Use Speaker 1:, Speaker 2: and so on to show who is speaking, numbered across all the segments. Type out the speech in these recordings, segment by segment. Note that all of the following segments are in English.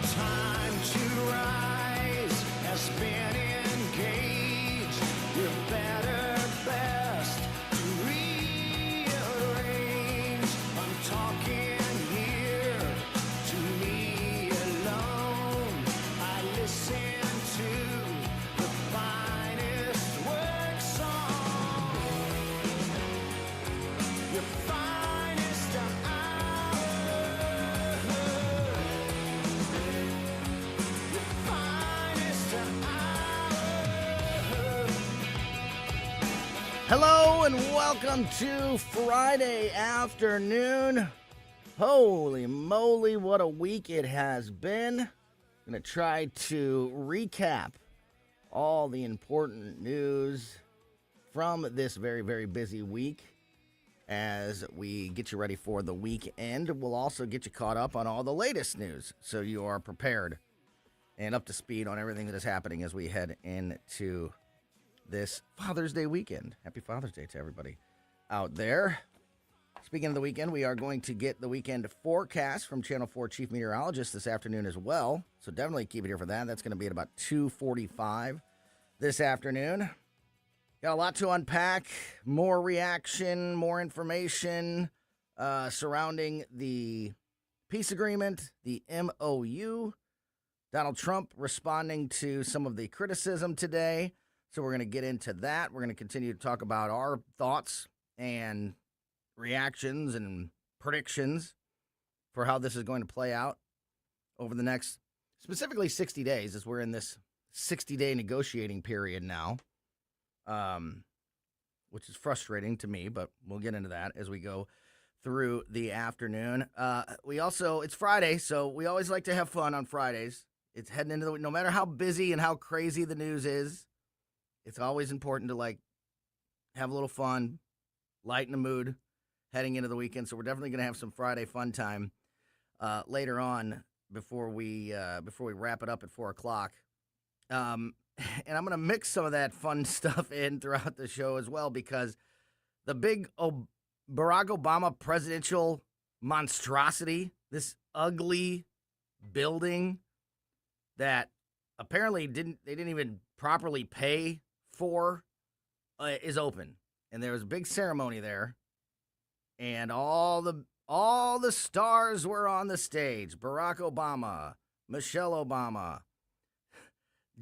Speaker 1: time to rise has been engaged. Your better best to rearrange. I'm talking here to me alone. I listen to the finest work song. Your finest hour. Your finest hour.
Speaker 2: Hello and welcome to Friday afternoon. Holy moly, what a week it has been. I'm going to try to recap all the important news from this very, very busy week as we get you ready for the weekend. We'll also get you caught up on all the latest news so you are prepared and up to speed on everything that is happening as we head into this Father's Day weekend. Happy Father's Day to everybody out there. Speaking of the weekend, we are going to get the weekend forecast from Channel 4 Chief Meteorologist this afternoon as well. So definitely keep it here for that. That's going to be at about 2:45 this afternoon. Got a lot to unpack. More reaction, more information surrounding the peace agreement, the MOU. Donald Trump responding to some of the criticism today. So we're going to get into that. We're going to continue to talk about our thoughts and reactions and predictions for how this is going to play out over the next, specifically 60 days, as we're in this 60-day negotiating period now, which is frustrating to me, but we'll get into that as we go through the afternoon. It's Friday, so we always like to have fun on Fridays. It's heading into the week. No matter how busy and how crazy the news is, it's always important to, have a little fun, lighten the mood heading into the weekend. So we're definitely going to have some Friday fun time later on before we wrap it up at 4 o'clock. And I'm going to mix some of that fun stuff in throughout the show as well, because the big Barack Obama presidential monstrosity, this ugly building that apparently they didn't even properly pay for, is open, and there was a big ceremony there, and all the stars were on the stage. Barack Obama, Michelle Obama,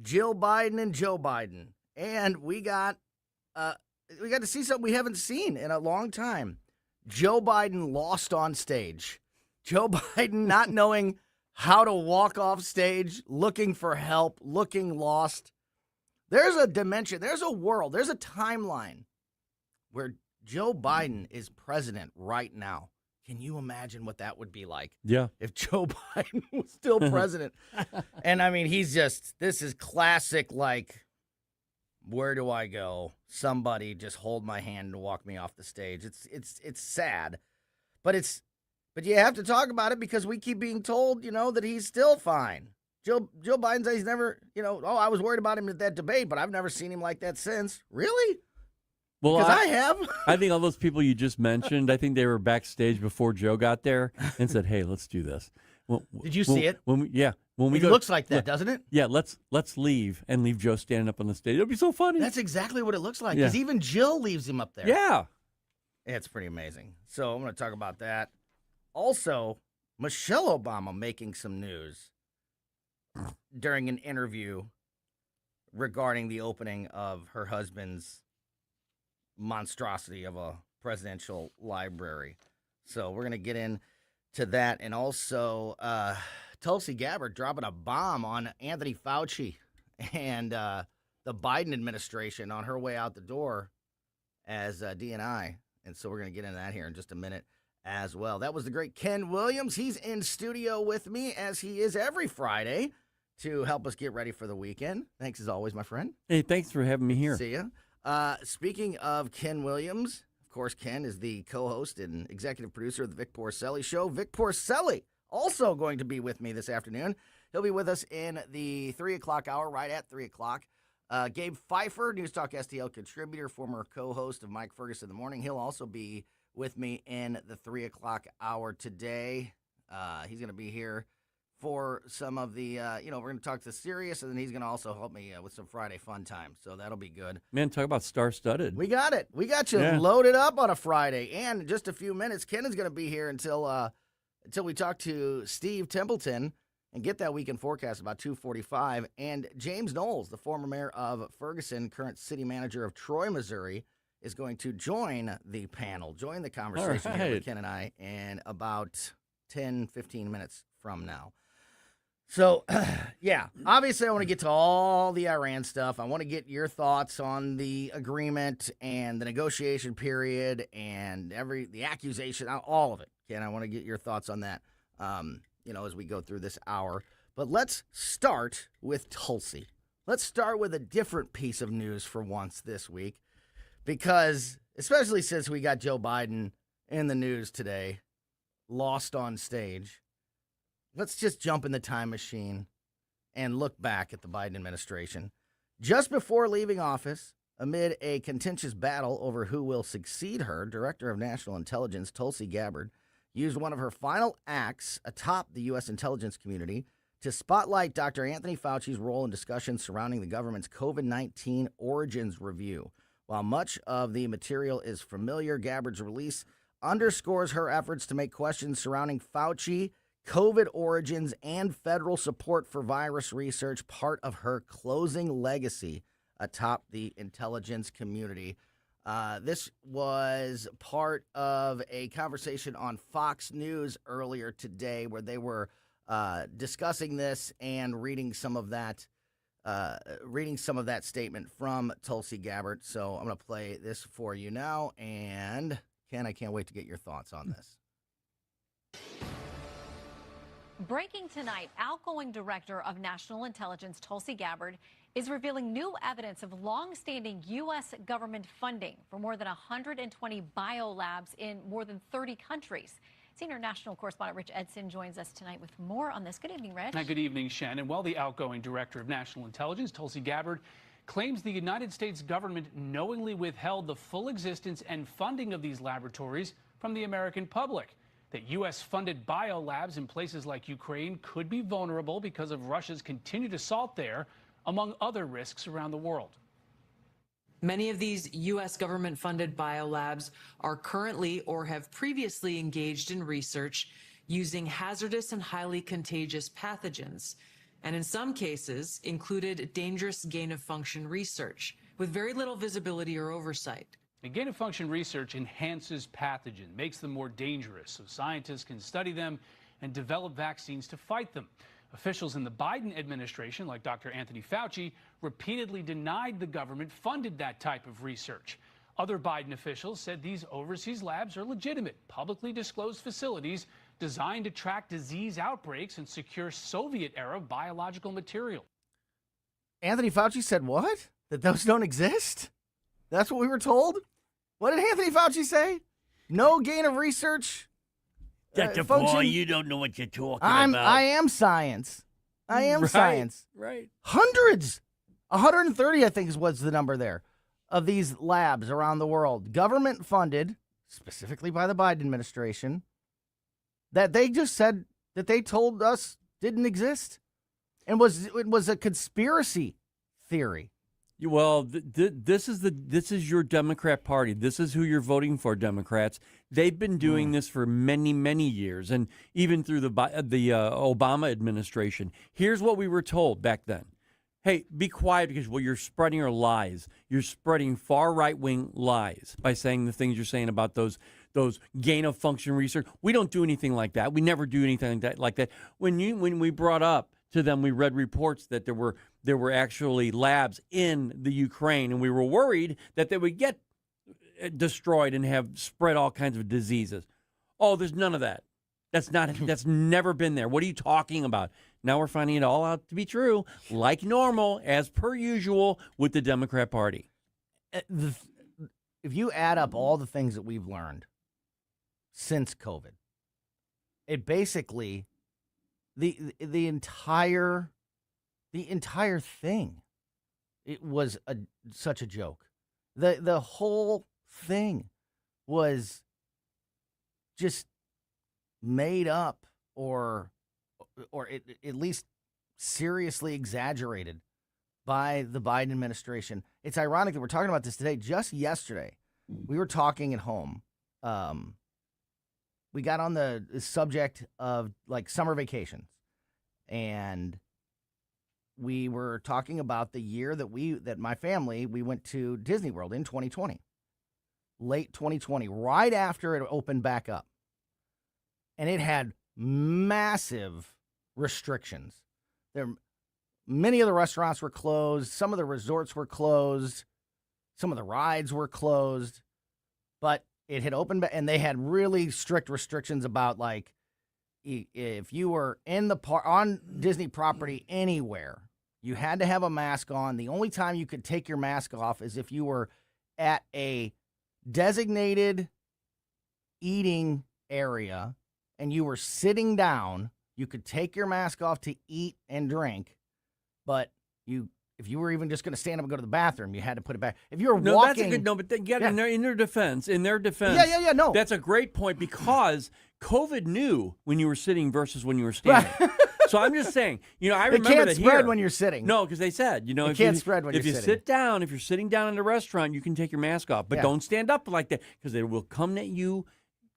Speaker 2: Jill Biden, and Joe Biden, and we got to see something we haven't seen in a long time. Joe Biden lost on stage. Joe Biden not knowing how to walk off stage, looking for help, looking lost. There's a dimension, there's a world, there's a timeline where Joe Biden is president right now. Can you imagine what that would be like?
Speaker 3: Yeah.
Speaker 2: If Joe Biden was still president? And I mean, this is classic, where do I go? Somebody just hold my hand and walk me off the stage. It's sad, but you have to talk about it because we keep being told, that he's still fine. Joe Biden says he's never, I was worried about him at that debate, but I've never seen him like that since. Really?
Speaker 3: Well,
Speaker 2: because I have.
Speaker 3: I think all those people you just mentioned, I think they were backstage before Joe got there and said, "Hey, let's do this."
Speaker 2: Did you see it?
Speaker 3: When we
Speaker 2: It
Speaker 3: go,
Speaker 2: looks like that, doesn't it?
Speaker 3: Yeah, let's leave and leave Joe standing up on the stage. It'll be so funny.
Speaker 2: That's exactly what it looks like.
Speaker 3: Yeah.
Speaker 2: Because even Jill leaves him up there.
Speaker 3: Yeah.
Speaker 2: It's pretty amazing. So I'm going to talk about that. Also, Michelle Obama making some news during an interview regarding the opening of her husband's monstrosity of a presidential library. So we're going to get into that. And also, Tulsi Gabbard dropping a bomb on Anthony Fauci and the Biden administration on her way out the door as DNI. And so we're going to get into that here in just a minute as well. That was the great Ken Williams. He's in studio with me, as he is every Friday, to help us get ready for the weekend. Thanks as always, my friend.
Speaker 3: Hey, thanks for having me here.
Speaker 2: See ya. Speaking of Ken Williams, of course, Ken is the co-host and executive producer of the Vic Porcelli Show. Vic Porcelli also going to be with me this afternoon. He'll be with us in the 3 o'clock hour, right at 3 o'clock. Gabe Phifer, News Talk STL contributor, former co-host of Mike Ferguson in the Morning. He'll also be with me in the 3 o'clock hour today. He's going to be here for some of the, we're going to talk to Sirius, and then he's going to also help me with some Friday fun time. So that'll be good.
Speaker 3: Man, talk about star-studded.
Speaker 2: We got it. We got you
Speaker 3: Yeah.
Speaker 2: loaded up on a Friday. And in just a few minutes, Ken is going to be here until we talk to Steve Templeton and get that weekend forecast about 2:45. And James Knowles, the former mayor of Ferguson, current city manager of Troy, Missouri, is going to join the panel, join the conversation here with
Speaker 3: right.
Speaker 2: Ken and I in about 10, 15 minutes from now. So, yeah, obviously I want to get to all the Iran stuff. I want to get your thoughts on the agreement and the negotiation period and the accusation, all of it. Ken, I want to get your thoughts on that, as we go through this hour. But let's start with Tulsi. Let's start with a different piece of news for once this week, because especially since we got Joe Biden in the news today, lost on stage. Let's just jump in the time machine and look back at the Biden administration. Just before leaving office, amid a contentious battle over who will succeed her, Director of National Intelligence Tulsi Gabbard used one of her final acts atop the U.S. intelligence community to spotlight Dr. Anthony Fauci's role in discussions surrounding the government's COVID-19 origins review. While much of the material is familiar, Gabbard's release underscores her efforts to make questions surrounding Fauci, COVID origins, and federal support for virus research part of her closing legacy atop the intelligence community. This was part of a conversation on Fox News earlier today where they were discussing this and reading some of that statement from Tulsi Gabbard. So I'm going to play this for you now. And Ken, I can't wait to get your thoughts on this.
Speaker 4: Breaking tonight, outgoing Director of National Intelligence Tulsi Gabbard is revealing new evidence of long-standing U.S. government funding for more than 120 biolabs in more than 30 countries. Senior national correspondent Rich Edson joins us tonight with more on this. Good evening, Rich.
Speaker 5: Good evening, Shannon. Well, the outgoing Director of National Intelligence, Tulsi Gabbard, claims the United States government knowingly withheld the full existence and funding of these laboratories from the American public. That U.S.-funded biolabs in places like Ukraine could be vulnerable because of Russia's continued assault there, among other risks around the world.
Speaker 6: Many of these U.S. government-funded biolabs are currently or have previously engaged in research using hazardous and highly contagious pathogens, and in some cases included dangerous gain-of-function research with very little visibility or oversight.
Speaker 5: The gain-of-function research enhances pathogens, makes them more dangerous, so scientists can study them and develop vaccines to fight them. Officials in the Biden administration, like Dr. Anthony Fauci, repeatedly denied the government funded that type of research. Other Biden officials said these overseas labs are legitimate, publicly disclosed facilities designed to track disease outbreaks and secure Soviet-era biological material.
Speaker 2: Anthony Fauci said what? That those don't exist? That's what we were told? What did Anthony Fauci say? No gain of research?
Speaker 7: Dr.
Speaker 2: function?
Speaker 7: Paul, you don't know what you're talking
Speaker 2: I
Speaker 7: about.
Speaker 2: am science. I am science.
Speaker 3: Right.
Speaker 2: Hundreds. 130, I think, was the number there, of these labs around the world. Government funded, specifically by the Biden administration, that they just said that they told us didn't exist. And it was a conspiracy theory.
Speaker 3: Well, this is your Democrat Party. This is who you're voting for, Democrats. They've been doing this for many, many years, and even through the Obama administration. Here's what we were told back then. Hey, be quiet because what you're spreading are lies. You're spreading far right-wing lies by saying the things you're saying about those gain-of-function research. We don't do anything like that. We never do anything like that. When we brought up to them, we read reports that there were actually labs in the Ukraine, and we were worried that they would get destroyed and have spread all kinds of diseases. Oh, there's none of that. That's never been there. What are you talking about? Now we're finding it all out to be true, like normal, as per usual with the Democrat Party.
Speaker 2: If you add up all the things that we've learned since COVID, it basically the entire thing, it was such a joke. The whole thing was just made up or at least seriously exaggerated by the Biden administration. It's ironic that we're talking about this today. Just yesterday, we were talking at home. We got on the subject of like summer vacations, and we were talking about the year that my family, we went to Disney World in 2020, late 2020, right after it opened back up. And it had massive restrictions. Many of the restaurants were closed. Some of the resorts were closed. Some of the rides were closed. But it had opened, and they had really strict restrictions about, like, if you were in the on Disney property anywhere, you had to have a mask on. The only time you could take your mask off is if you were at a designated eating area and you were sitting down. You could take your mask off to eat and drink, but if you were even just going to stand up and go to the bathroom, you had to put it back. If you were
Speaker 3: No,
Speaker 2: walking,
Speaker 3: that's a good no. But then,
Speaker 2: Yeah.
Speaker 3: in their defense,
Speaker 2: Yeah, no.
Speaker 3: that's a great point because COVID knew when you were sitting versus when you were standing. So I'm just saying, I
Speaker 2: it
Speaker 3: remember
Speaker 2: can't
Speaker 3: that
Speaker 2: spread
Speaker 3: here.
Speaker 2: when you're sitting.
Speaker 3: No, because they said,
Speaker 2: It
Speaker 3: if
Speaker 2: can't
Speaker 3: you,
Speaker 2: spread when
Speaker 3: if
Speaker 2: you're
Speaker 3: you
Speaker 2: sitting.
Speaker 3: sit down, if you're sitting down in a restaurant, you can take your mask off, but
Speaker 2: Yeah.
Speaker 3: don't stand up like that because it will come at you.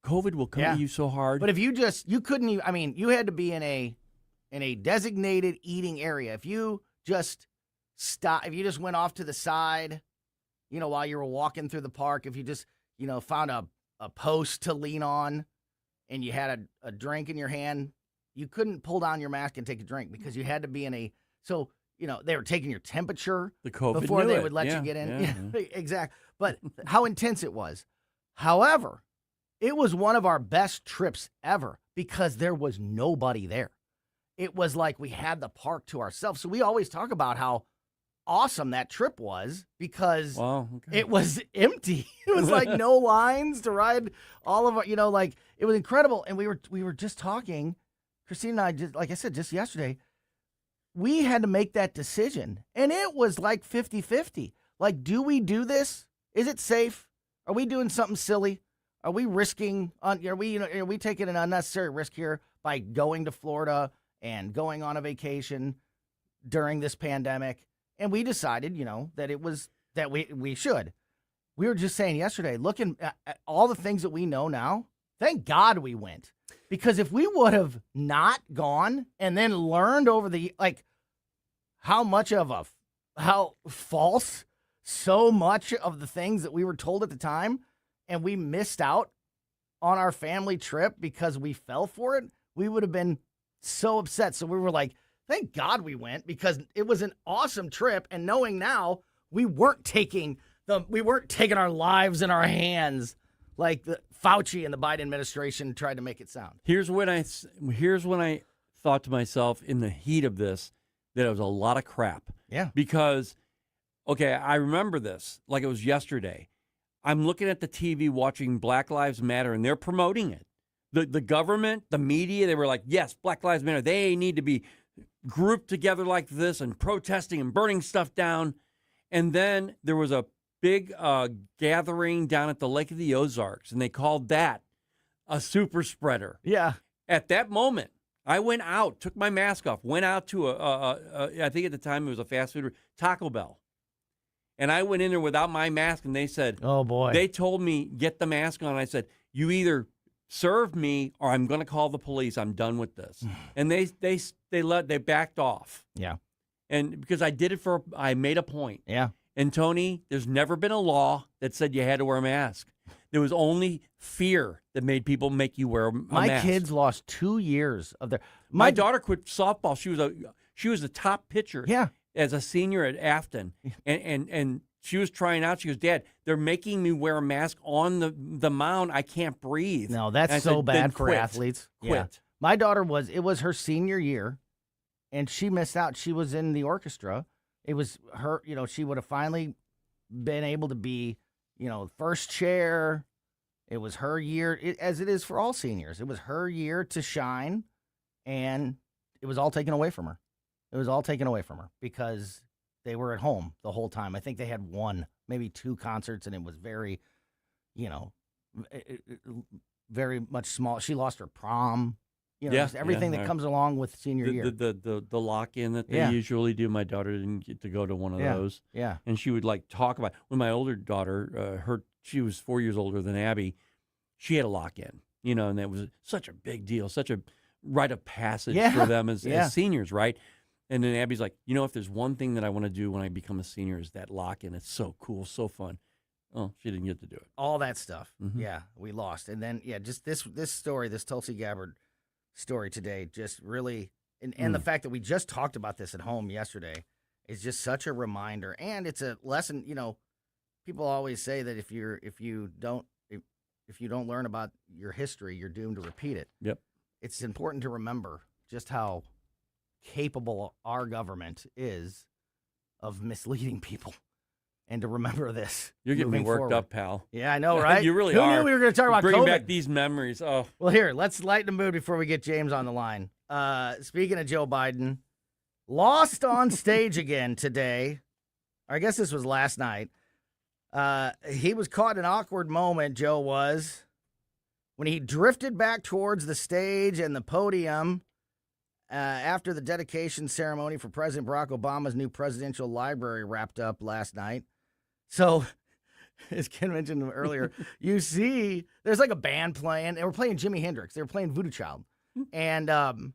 Speaker 3: COVID will come
Speaker 2: Yeah.
Speaker 3: at you so hard.
Speaker 2: But if you couldn't even, you had to be in a designated eating area. If you just if you just went off to the side, while you were walking through the park, if you just, found a post to lean on and you had a drink in your hand, you couldn't pull down your mask and take a drink because you had to be in so, they were taking your temperature
Speaker 3: the COVID
Speaker 2: before
Speaker 3: knew
Speaker 2: they
Speaker 3: it.
Speaker 2: would let
Speaker 3: Yeah,
Speaker 2: you get in.
Speaker 3: yeah.
Speaker 2: Exactly. But how intense it was. However, it was one of our best trips ever because there was nobody there. It was like we had the park to ourselves. So we always talk about how awesome that trip was because
Speaker 3: Wow, okay.
Speaker 2: it was empty. It was like no lines to ride all of our, it was incredible. And we were just talking, Christine and I, just like I said, just yesterday, we had to make that decision. And it was like 50-50. Like, do we do this? Is it safe? Are we doing something silly? Are we risking? Are we taking an unnecessary risk here by going to Florida and going on a vacation during this pandemic? And we decided, that we should. We were just saying yesterday, looking at all the things that we know now. Thank God we went, because if we would have not gone and then learned over how false so much of the things that we were told at the time, and we missed out on our family trip because we fell for it, we would have been so upset. So we were like, thank God we went, because it was an awesome trip. And knowing now, we weren't taking our lives in our hands like the Fauci and the Biden administration tried to make it sound.
Speaker 3: Here's when I thought to myself in the heat of this that it was a lot of crap.
Speaker 2: Yeah.
Speaker 3: Because, okay, I remember this like it was yesterday. I'm looking at the TV watching Black Lives Matter, and they're promoting it. The government, the media, they were like, yes, Black Lives Matter. They need to be grouped together like this and protesting and burning stuff down. And then there was a big gathering down at the Lake of the Ozarks, and they called that a super spreader.
Speaker 2: Yeah.
Speaker 3: At that moment, I went out, took my mask off, went out to I think at the time it was a fast food, Taco Bell. And I went in there without my mask, and they said,
Speaker 2: oh, boy.
Speaker 3: They told me, get the mask on. I said, you either serve me or I'm going to call the police. I'm done with this. And they backed off.
Speaker 2: Yeah.
Speaker 3: And because I made a point.
Speaker 2: Yeah.
Speaker 3: And Tony, there's never been a law that said you had to wear a mask. There was only fear that made people make you wear a mask.
Speaker 2: My kids lost 2 years of their.
Speaker 3: My daughter quit softball. She was a top pitcher.
Speaker 2: Yeah.
Speaker 3: As a senior at Afton, and she was trying out. She goes, Dad, they're making me wear a mask on the mound. I can't breathe.
Speaker 2: No, that's so bad for athletes.
Speaker 3: Quit.
Speaker 2: Yeah. My daughter it was her senior year, and she missed out. She was in the orchestra. It was her, she would have finally been able to be, first chair. It was her year, as it is for all seniors. It was her year to shine, and it was all taken away from her. It was all taken away from her because they were at home the whole time. I think they had one, maybe two concerts, and it was very, very much small. She lost her prom. You know, just everything that comes along with senior year.
Speaker 3: The lock-in that they usually do. My daughter didn't get to go to one of those.
Speaker 2: Yeah.
Speaker 3: And she would like talk about when my older daughter, she was 4 years older than Abby. She had a lock-in, you know, and that was such a big deal, such a rite of passage for them as seniors, right? And then Abby's like, you know, if there's one thing that I want to do when I become a senior is that lock-in. It's so cool, so fun. Oh, she didn't get to do it.
Speaker 2: All that stuff. Yeah, we lost. And then, just this story, this Tulsi Gabbard story today, just really, and the fact that we just talked about this at home yesterday is just such a reminder. And it's a lesson, you know, people always say that if you don't learn about your history, you're doomed to repeat it.
Speaker 3: Yep.
Speaker 2: It's important to remember just how capable our government is of misleading people. And to remember this.
Speaker 3: You're getting me worked
Speaker 2: forward.
Speaker 3: up, pal.
Speaker 2: Yeah, I know, right?
Speaker 3: You really
Speaker 2: Who
Speaker 3: are.
Speaker 2: knew we were going to talk about
Speaker 3: bringing
Speaker 2: COVID?
Speaker 3: back these memories. Oh,
Speaker 2: Well, here, let's lighten the mood before we get James on the line. Speaking of Joe Biden, lost on stage again today. I guess this was last night. He was caught in an awkward moment, Joe was, when he drifted back towards the stage and the podium after the dedication ceremony for President Barack Obama's new presidential library wrapped up last night. So, as Ken mentioned earlier, you see there's like a band playing. They were playing Jimi Hendrix. They were playing Voodoo Child. And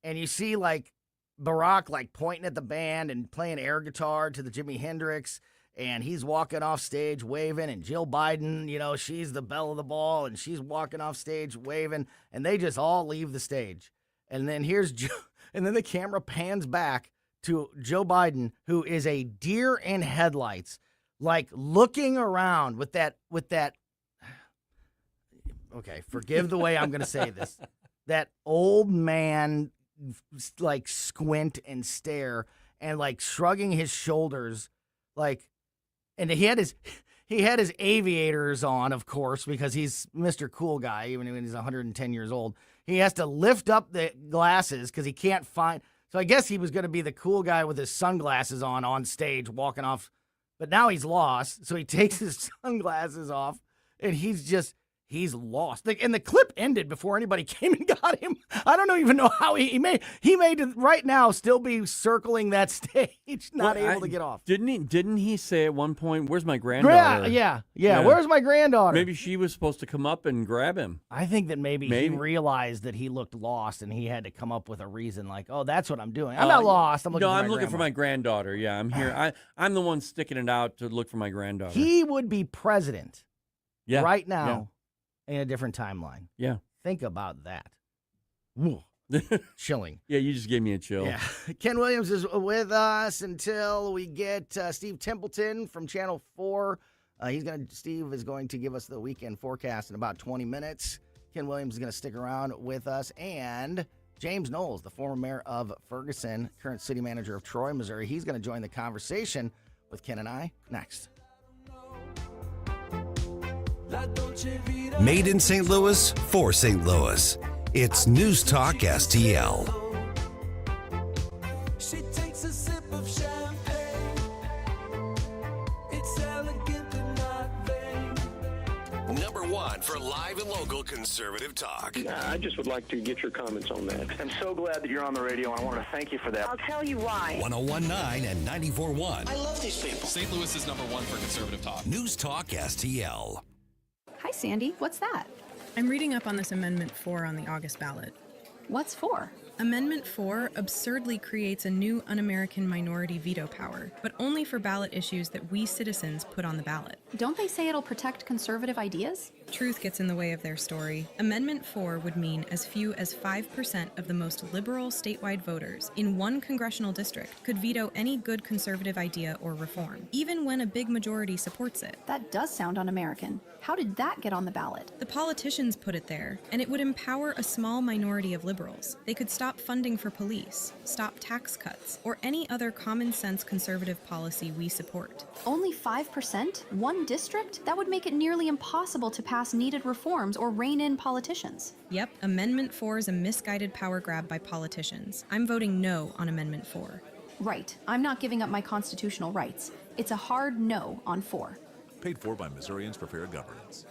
Speaker 2: you see like Barack like pointing at the band and playing air guitar to the Jimi Hendrix. And he's walking off stage waving. And Jill Biden, you know, she's the belle of the ball. And she's walking off stage waving. And they just all leave the stage. And then here's Joe. And then the camera pans back to Joe Biden, who is a deer in headlights. Like looking around with that, okay, forgive the way I'm going to say this, that old man, like squint and stare and like shrugging his shoulders, like, and he had his aviators on, of course, because he's Mr. Cool Guy, even when he's 110 years old. He has to lift up the glasses because he can't find, so I guess he was going to be the cool guy with his sunglasses on stage, walking off. But now he's lost, so he takes his sunglasses off, and he's lost. And the clip ended before anybody came and got him. I don't even know how he may right now still be circling that stage, not able to get off.
Speaker 3: Didn't he say at one point, "Where's my granddaughter?"
Speaker 2: Yeah. Where's my granddaughter?
Speaker 3: Maybe she was supposed to come up and grab him.
Speaker 2: I think that maybe he realized that he looked lost, and he had to come up with a reason like, "Oh, that's what I'm doing. I'm not lost. I'm looking for my
Speaker 3: looking for
Speaker 2: grandma."
Speaker 3: my granddaughter. Yeah, I'm here. I'm the one sticking it out to look for my granddaughter.
Speaker 2: He would be president right now.
Speaker 3: Yeah.
Speaker 2: In a different timeline.
Speaker 3: Yeah.
Speaker 2: Think about that. Chilling.
Speaker 3: Yeah, you just gave me a chill.
Speaker 2: Yeah. Ken Williams is with us until we get Steve Templeton from Channel 4. Steve is going to give us the weekend forecast in about 20 minutes. Ken Williams is going to stick around with us. And James Knowles, the former mayor of Ferguson, current city manager of Troy, Missouri, he's going to join the conversation with Ken and I next.
Speaker 8: Made in St. Louis for St. Louis. It's News Talk STL.
Speaker 1: She takes a sip of champagne. It's elegant and not vain.
Speaker 8: Number one for live and local conservative talk.
Speaker 9: I just would like to get your comments on that. I'm so glad that you're on the radio, and I want to thank you for that.
Speaker 10: I'll tell you why.
Speaker 8: 1019 and 94.1.
Speaker 11: I love these people.
Speaker 12: St. Louis is number one for conservative talk.
Speaker 8: News Talk STL.
Speaker 13: Hi, Sandy. What's that?
Speaker 14: I'm reading up on this Amendment 4 on the August ballot.
Speaker 13: What's 4?
Speaker 14: Amendment 4 absurdly creates a new un-American minority veto power, but only for ballot issues that we citizens put on the ballot.
Speaker 13: Don't they say it'll protect conservative ideas?
Speaker 14: Truth gets in the way of their story. Amendment 4 would mean as few as 5% of the most liberal statewide voters in one congressional district could veto any good conservative idea or reform, even when a big majority supports it.
Speaker 13: That does sound un-American. How did that get on the ballot?
Speaker 14: The politicians put it there, and it would empower a small minority of liberals. They could stop funding for police, stop tax cuts, or any other common sense conservative policy we support.
Speaker 13: Only 5%? One district? That would make it nearly impossible to pass needed reforms or rein in politicians.
Speaker 14: Yep, Amendment 4 is a misguided power grab by politicians. I'm voting no on Amendment 4.
Speaker 13: Right. I'm not giving up my constitutional rights. It's a hard no on 4.
Speaker 15: Paid for by Missourians for Fair Governance.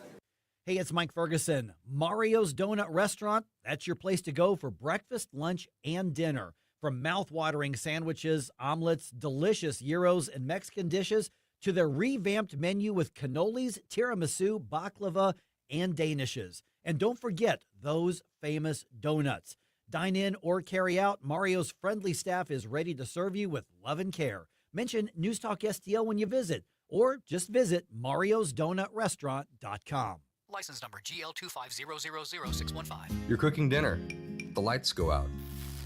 Speaker 10: Hey, it's Mike Ferguson. Mario's Donut Restaurant, that's your place to go for breakfast, lunch, and dinner. From mouth-watering sandwiches, omelets, delicious gyros, and Mexican dishes, to their revamped menu with cannolis, tiramisu, baklava, and danishes. And don't forget those famous donuts. Dine in or carry out, Mario's friendly staff is ready to serve you with love and care. Mention News Talk STL when you visit, or just visit mariosdonutrestaurant.com.
Speaker 11: License number GL250000615.
Speaker 15: You're cooking dinner. The lights go out.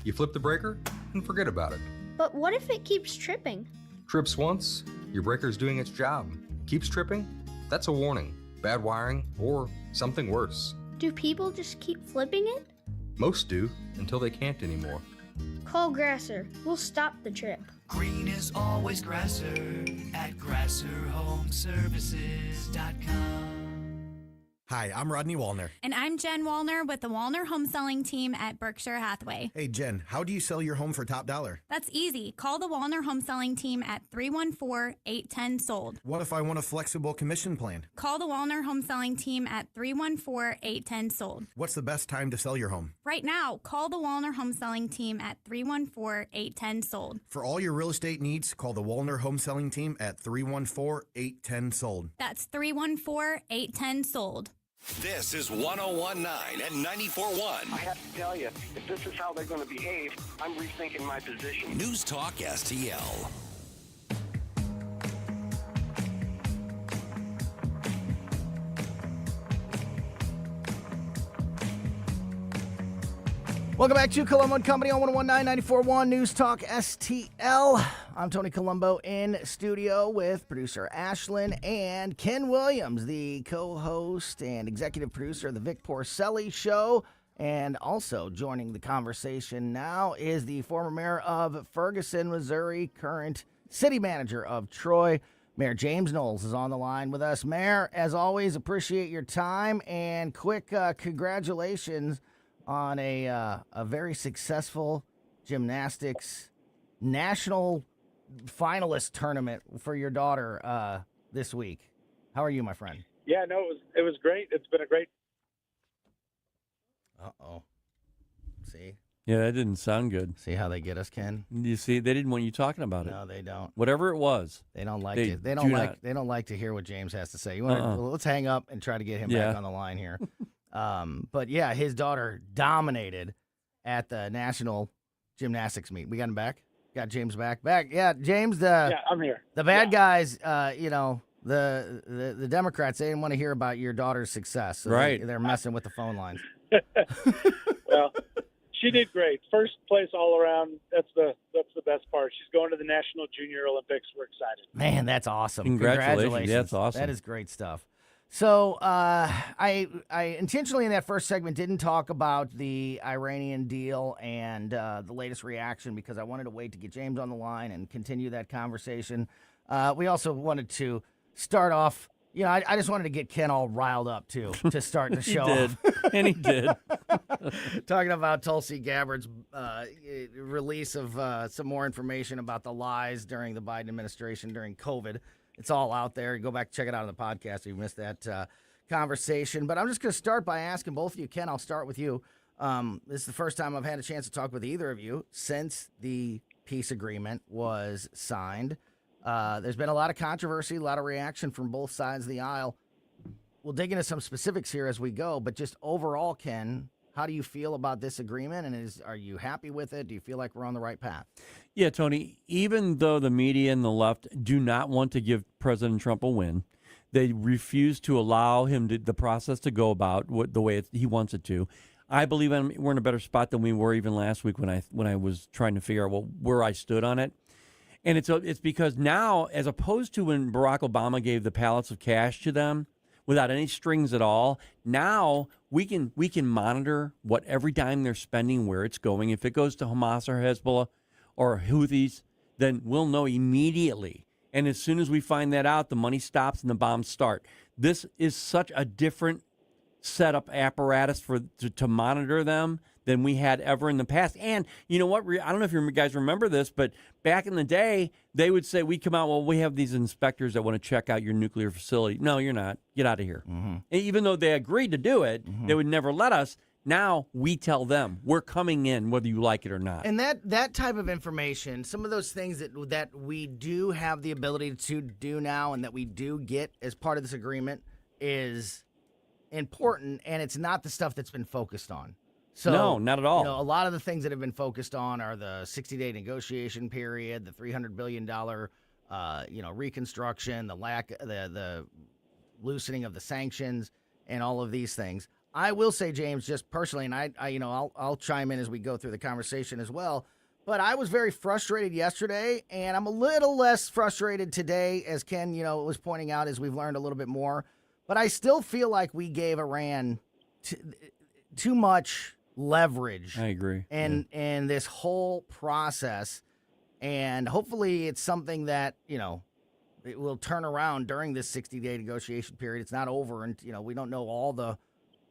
Speaker 15: You flip the breaker and forget about it.
Speaker 16: But what if it keeps tripping?
Speaker 15: Trips once, your breaker's doing its job. Keeps tripping? That's a warning. Bad wiring or something worse.
Speaker 16: Do people just keep flipping it?
Speaker 15: Most do until they can't anymore.
Speaker 16: Call Grasser. We'll stop the trip.
Speaker 1: Green is always Grasser at GrasserHomeservices.com.
Speaker 17: Hi, I'm Rodney Wallner.
Speaker 18: And I'm Jen Wallner with the Wallner Home Selling Team at Berkshire Hathaway.
Speaker 17: Hey, Jen, how do you sell your home for top dollar?
Speaker 18: That's easy. Call the Wallner Home Selling Team at 314-810-SOLD.
Speaker 17: What if I want a flexible commission plan?
Speaker 18: Call the Wallner Home Selling Team at 314-810-SOLD.
Speaker 17: What's the best time to sell your home?
Speaker 18: Right now, call the Wallner Home Selling Team at 314-810-SOLD.
Speaker 17: For all your real estate needs, call the Wallner Home Selling Team at 314-810-SOLD.
Speaker 18: That's 314-810-SOLD.
Speaker 8: This is 101.9 and 94.1.
Speaker 9: I have to tell you, if this is how they're going to behave, I'm rethinking my position.
Speaker 8: News Talk STL.
Speaker 2: Welcome back to Colombo and Company on 101.9 94.1 News Talk STL. I'm Tony Colombo in studio with producer Ashlyn and Ken Williams, the co-host and executive producer of the Vic Porcelli Show. And also joining the conversation now is the former mayor of Ferguson, Missouri, current city manager of Troy. Mayor James Knowles is on the line with us. Mayor, as always, appreciate your time and quick congratulations on a very successful gymnastics national finalist tournament for your daughter this week. How are you, my friend?
Speaker 19: Yeah, no, it was great. It's been a great.
Speaker 2: Uh-oh. See?
Speaker 3: Yeah, that didn't sound good.
Speaker 2: See how they get us, Ken?
Speaker 3: You see, they didn't want you talking about it.
Speaker 2: No, they don't.
Speaker 3: Whatever it was.
Speaker 2: They don't like
Speaker 3: They
Speaker 2: it. They
Speaker 3: do
Speaker 2: don't
Speaker 3: not.
Speaker 2: They don't like to hear what James has to say. You want to let's hang up and try to get him back on the line here. But yeah, his daughter dominated at the national gymnastics meet. We got him back. Got James back. Yeah, James.
Speaker 19: Yeah, I'm here.
Speaker 2: The bad guys. The Democrats. They didn't want to hear about your daughter's success. So
Speaker 3: right.
Speaker 2: They're messing with the phone lines.
Speaker 19: Well, she did great. First place all around. That's the best part. She's going to the National Junior Olympics. We're excited.
Speaker 2: Man, that's awesome.
Speaker 3: Congratulations. That's awesome.
Speaker 2: That is great stuff. So I intentionally in that first segment didn't talk about the Iranian deal and the latest reaction because I wanted to wait to get James on the line and continue that conversation. We also wanted to start off, I just wanted to get Ken all riled up, too, to start the show off.
Speaker 3: And he did.
Speaker 2: Talking about Tulsi Gabbard's release of some more information about the lies during the Biden administration during COVID. It's all out there. Go back and check it out on the podcast if you missed that conversation. But I'm just going to start by asking both of you. Ken, I'll start with you. This is the first time I've had a chance to talk with either of you since the peace agreement was signed. There's been a lot of controversy, a lot of reaction from both sides of the aisle. We'll dig into some specifics here as we go, but just overall, Ken, how do you feel about this agreement, and are you happy with it? Do you feel like we're on the right path?
Speaker 3: Yeah, Tony, even though the media and the left do not want to give President Trump a win, they refuse to allow him the process to go about the way he wants it to. I believe we're in a better spot than we were even last week when I was trying to figure out where I stood on it. And it's because now, as opposed to when Barack Obama gave the pallets of cash to them without any strings at all, now we can monitor what every dime they're spending, where it's going. If it goes to Hamas or Hezbollah or Houthis, then we'll know immediately. And as soon as we find that out, the money stops and the bombs start. This is such a different setup apparatus to monitor them than we had ever in the past. And you know what? I don't know if you guys remember this, but back in the day, they would say, we come out, well, we have these inspectors that want to check out your nuclear facility. No, you're not. Get out of here.
Speaker 2: Mm-hmm.
Speaker 3: Even though they agreed to do it, they would never let us. Now we tell them we're coming in whether you like it or not.
Speaker 2: And that type of information, some of those things that we do have the ability to do now and that we do get as part of this agreement is important, and it's not the stuff that's been focused on. So,
Speaker 3: no, not at all.
Speaker 2: You know, a lot of the things that have been focused on are the 60-day negotiation period, the $300 billion, reconstruction, the loosening of the sanctions, and all of these things. I will say, James, just personally, and I'll chime in as we go through the conversation as well. But I was very frustrated yesterday, and I'm a little less frustrated today, as Ken, was pointing out, as we've learned a little bit more. But I still feel like we gave Iran too much leverage.
Speaker 3: I agree.
Speaker 2: And this whole process, and hopefully it's something that it will turn around during this 60-day negotiation period. It's not over, and we don't know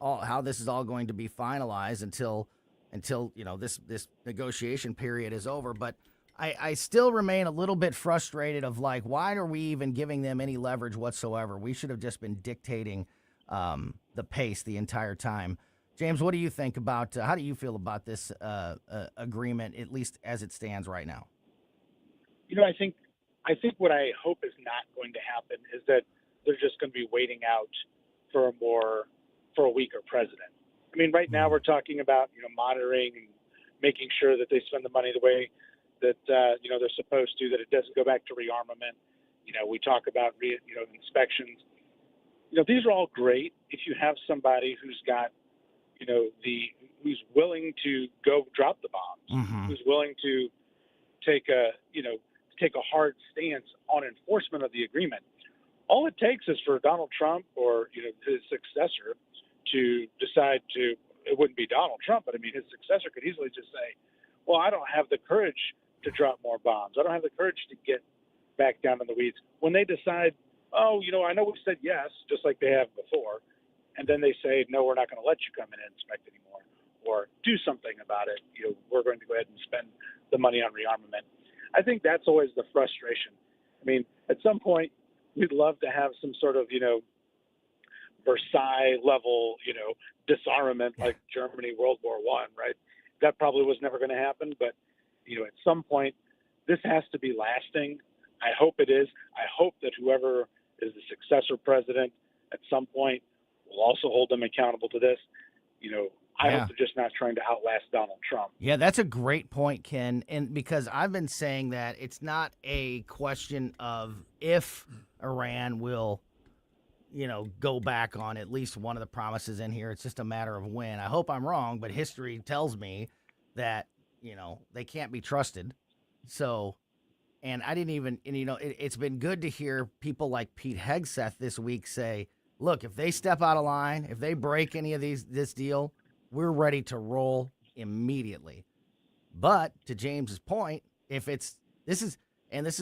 Speaker 2: how this is all going to be finalized until this negotiation period is over. But I still remain a little bit frustrated of why are we even giving them any leverage whatsoever? We should have just been dictating the pace the entire time. James, what do you think about how do you feel about this agreement, at least as it stands right now?
Speaker 19: I think what I hope is not going to happen is that they're just going to be waiting out for a weaker president. I mean, right now we're talking about monitoring and making sure that they spend the money the way that they're supposed to, that it doesn't go back to rearmament. We talk about inspections. These are all great if you have somebody who's got who's willing to go drop the bombs, who's willing to take a hard stance on enforcement of the agreement. All it takes is for Donald Trump or his successor to decide to. It wouldn't be Donald Trump, but I mean his successor could easily just say, "Well, I don't have the courage to drop more bombs. I don't have the courage to get back down in the weeds." When they decide, "Oh, I know we said yes," just like they have before, and then they say, "No, we're not going to let you come in and inspect anymore, or do something about it. We're going to go ahead and spend the money on rearmament." I think that's always the frustration. I mean, at some point, we'd love to have some sort of, Versailles level, disarmament like Germany, World War I, right? That probably was never going to happen. But, at some point, this has to be lasting. I hope it is. I hope that whoever is the successor president at some point will also hold them accountable to this. I hope they're just not trying to outlast Donald Trump.
Speaker 2: Yeah, that's a great point, Ken. And because I've been saying that it's not a question of if Iran will, go back on at least one of the promises in here. It's just a matter of when. I hope I'm wrong, but history tells me that, they can't be trusted. So, and I didn't even, it's been good to hear people like Pete Hegseth this week say, look, if they step out of line, if they break any of this deal, we're ready to roll immediately. But to James's point, this is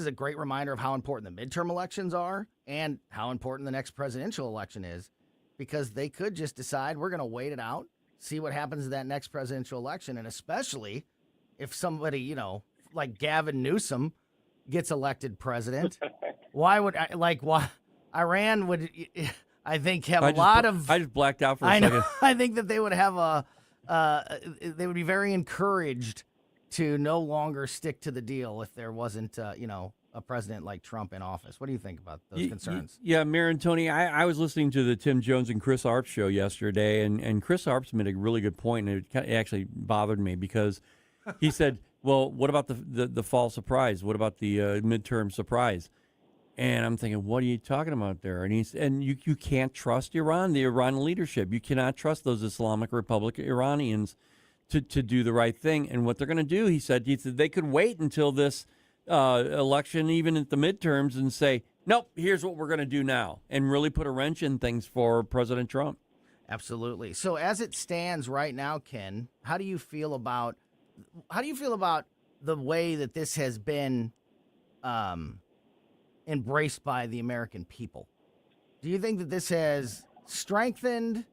Speaker 2: a great reminder of how important the midterm elections are and how important the next presidential election is, because they could just decide we're going to wait it out, see what happens in that next presidential election, and especially if somebody, like Gavin Newsom gets elected president, why Iran would, I think, have a lot of.
Speaker 3: I just blacked out for a second.
Speaker 2: I think that they would have they would be very encouraged to no longer stick to the deal if there wasn't, a president like Trump in office. What do you think about those concerns?
Speaker 3: Yeah, Mayor and Tony, I was listening to the Tim Jones and Chris Arps show yesterday, and Chris Arps made a really good point, and it actually bothered me because he said, well, what about the fall surprise? What about the midterm surprise? And I'm thinking, what are you talking about there? And you can't trust Iran, the Iran leadership. You cannot trust those Islamic Republic Iranians to do the right thing. And what they're going to do, he said they could wait until this election, even at the midterms, and say, nope, here's what we're going to do now, and really put a wrench in things for President Trump.
Speaker 2: Absolutely. So as it stands right now, Ken, how do you feel about the way that this has been embraced by the American people? Do you think that this has strengthened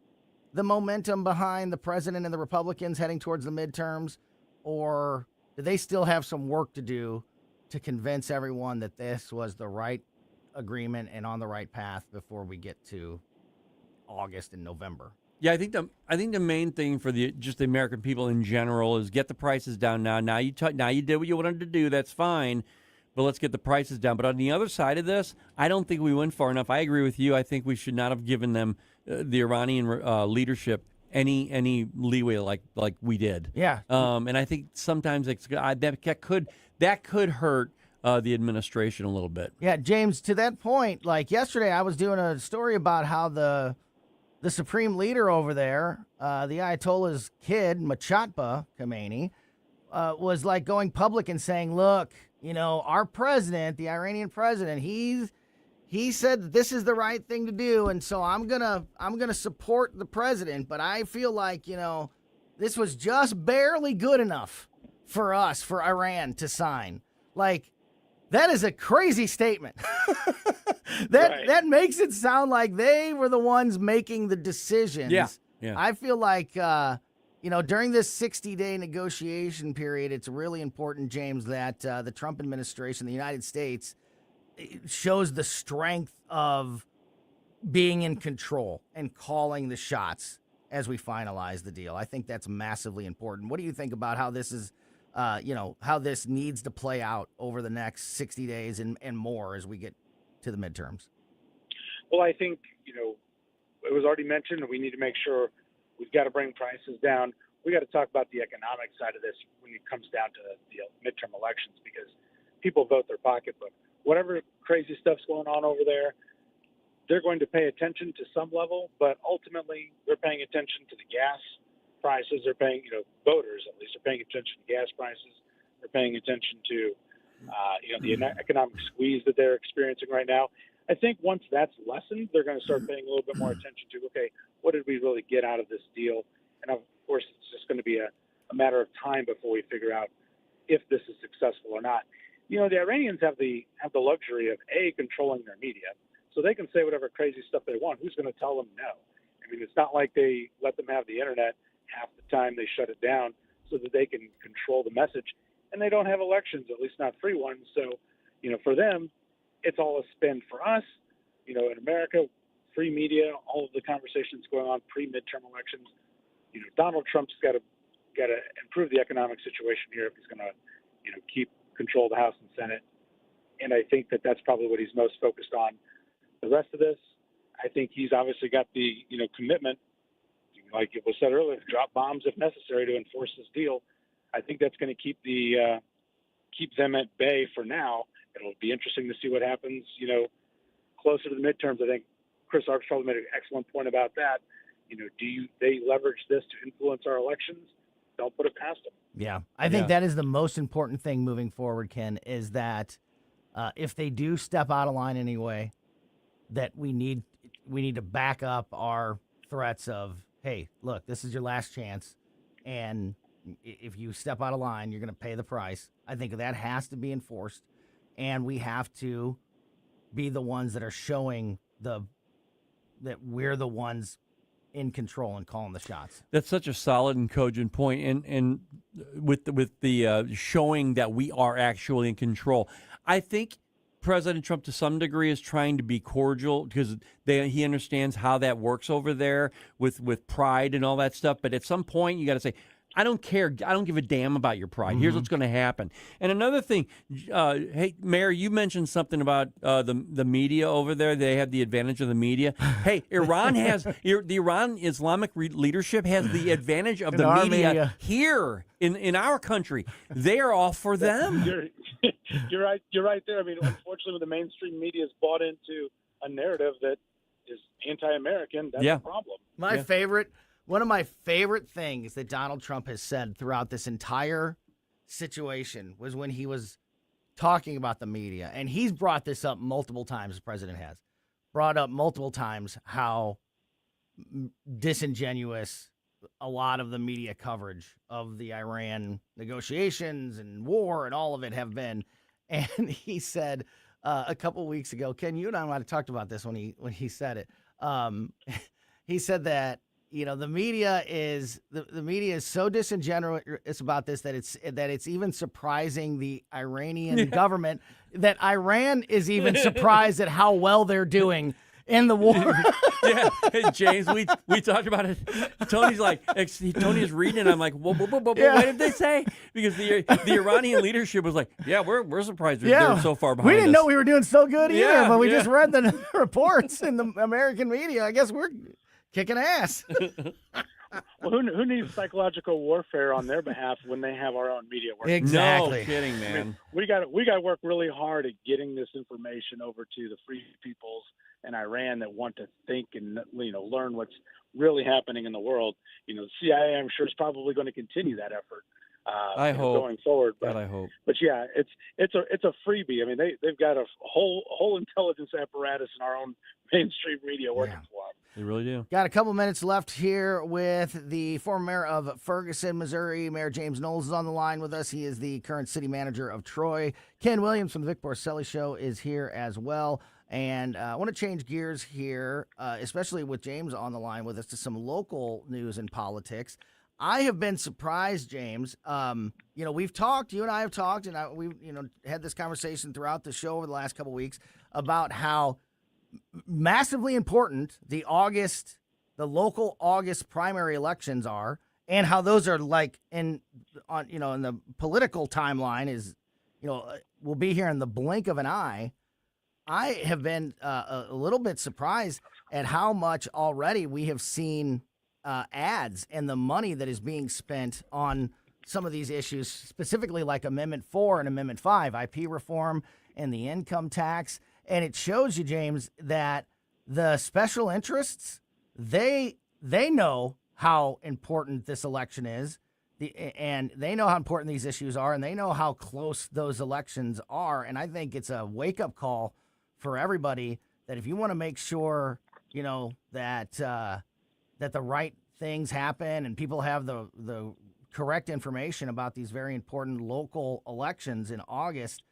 Speaker 2: the momentum behind the president and the Republicans heading towards the midterms, or do they still have some work to do to convince everyone that this was the right agreement and on the right path before we get to August and November?
Speaker 3: Yeah, I think the main thing for the American people in general is get the prices down now. Now you did what you wanted to do. That's fine, but let's get the prices down. But on the other side of this, I don't think we went far enough. I agree with you. I think we should not have given them the Iranian leadership any leeway like we did.
Speaker 2: Yeah.
Speaker 3: And I think sometimes that could hurt the administration a little bit.
Speaker 2: Yeah, James, to that point, like yesterday I was doing a story about how the supreme leader over there, the Ayatollah's kid, Machatba Khomeini, was like going public and saying, look, our president, the Iranian president, he said that this is the right thing to do, and so I'm gonna support the president, but I feel like, this was just barely good enough for Iran to sign. Like, that is a crazy statement. That makes it sound like they were the ones making the decisions.
Speaker 3: Yeah.
Speaker 2: I feel like, during this 60-day negotiation period, it's really important, James, that the Trump administration, the United States, shows the strength of being in control and calling the shots as we finalize the deal. I think that's massively important. What do you think about how this is, how this needs to play out over the next 60 days and more as we get to the midterms?
Speaker 19: Well, I think, it was already mentioned that we need to make sure we've got to bring prices down. We got to talk about the economic side of this when it comes down to the midterm elections, because people vote their pocketbook. Whatever crazy stuff's going on over there, they're going to pay attention to some level, but ultimately they're paying attention to the gas prices. They're paying, voters at least are paying attention to gas prices. They're paying attention to, the economic squeeze that they're experiencing right now. I think once that's lessened, they're going to start paying a little bit more attention to, okay, what did we really get out of this deal? And of course, it's just going to be a matter of time before we figure out if this is successful or not. The Iranians have the luxury of controlling their media, so they can say whatever crazy stuff they want. Who's going to tell them no? I mean, it's not like they let them have the internet. Half the time they shut it down so that they can control the message, and they don't have elections, at least not free ones. So, for them, it's all a spin. For us, in America, free media, all of the conversations going on pre-midterm elections. Donald Trump's got to improve the economic situation here if he's going to, keep control of the House and Senate. And I think that that's probably what he's most focused on. The rest of this, I think he's obviously got the, commitment, like it was said earlier, to drop bombs if necessary to enforce this deal. I think that's going to keep them at bay for now. It'll be interesting to see what happens, closer to the midterms. I think Chris Armstrong made an excellent point about that. They leverage this to influence our elections? Don't put it past them.
Speaker 2: Yeah, I think that is the most important thing moving forward, Ken, is that if they do step out of line anyway, that we need to back up our threats of, hey, look, this is your last chance, and if you step out of line, you're going to pay the price. I think that has to be enforced, and we have to be the ones that are showing that we're the ones in control and calling the shots.
Speaker 3: That's such a solid and cogent point, and with the showing that we are actually in control. I think President Trump, to some degree, is trying to be cordial because he understands how that works over there with pride and all that stuff. But at some point, you got to say, I don't care. I don't give a damn about your pride. Here's what's going to happen. And another thing, hey, Mayor, you mentioned something about the media over there. They have the advantage of the media. Hey, Iran has the Iran Islamic leadership has the advantage of the media here in our country. They are all for them.
Speaker 19: You're right. You're right there. I mean, unfortunately, the mainstream media is bought into a narrative that is anti-American. That's a problem.
Speaker 2: One of my favorite things that Donald Trump has said throughout this entire situation was when he was talking about the media. And he's brought this up multiple times, the president has brought up multiple times how disingenuous a lot of the media coverage of the Iran negotiations and war and all of it have been. And he said a couple of weeks ago, Ken, you and I might have talked about this when he said it. He said that the media is the media is so disingenuous about this that it's even surprising the Iranian government that Iran is even surprised at how well they're doing in the war.
Speaker 3: Yeah, hey, James, we talked about it. Tony's like, Tony's reading, and I'm like, what did they say? Because the Iranian leadership was like, yeah, we're surprised they're so far behind.
Speaker 2: We didn't
Speaker 3: us.
Speaker 2: know we were doing so good either,
Speaker 3: Yeah,
Speaker 2: but we just read the reports in the American media. I guess we're kicking ass.
Speaker 19: Well, who needs psychological warfare on their behalf when they have our own media working?
Speaker 2: Exactly.
Speaker 3: No kidding, man.
Speaker 19: I mean, we got to work really hard at getting this information over to the free peoples in Iran that want to think and learn what's really happening in the world. The CIA, I'm sure, is probably going to continue that effort.
Speaker 3: I hope
Speaker 19: going forward. But
Speaker 3: I hope.
Speaker 19: But yeah, it's a freebie. I mean, they've got a whole intelligence apparatus in our own mainstream media working for them.
Speaker 3: They really do.
Speaker 2: Got a couple minutes left here with the former mayor of Ferguson, Missouri. Mayor James Knowles is on the line with us. He is the current city manager of Troy. Ken Williams from the Vic Porcelli Show is here as well. And I want to change gears here, especially with James on the line with us, to some local news and politics. I have been surprised, James. We've talked, you and I have talked, and we've had this conversation throughout the show over the last couple of weeks about how massively important the local August primary elections are, and how those are like in the political timeline is, will be here in the blink of an eye. I have been a little bit surprised at how much already we have seen ads and the money that is being spent on some of these issues, specifically like Amendment 4 and Amendment 5, IP reform and the income tax. And it shows you, James, that the special interests, they know how important this election is, and they know how important these issues are, and they know how close those elections are. And I think it's a wake-up call for everybody that if you want to make sure, that the right things happen and people have the correct information about these very important local elections in August,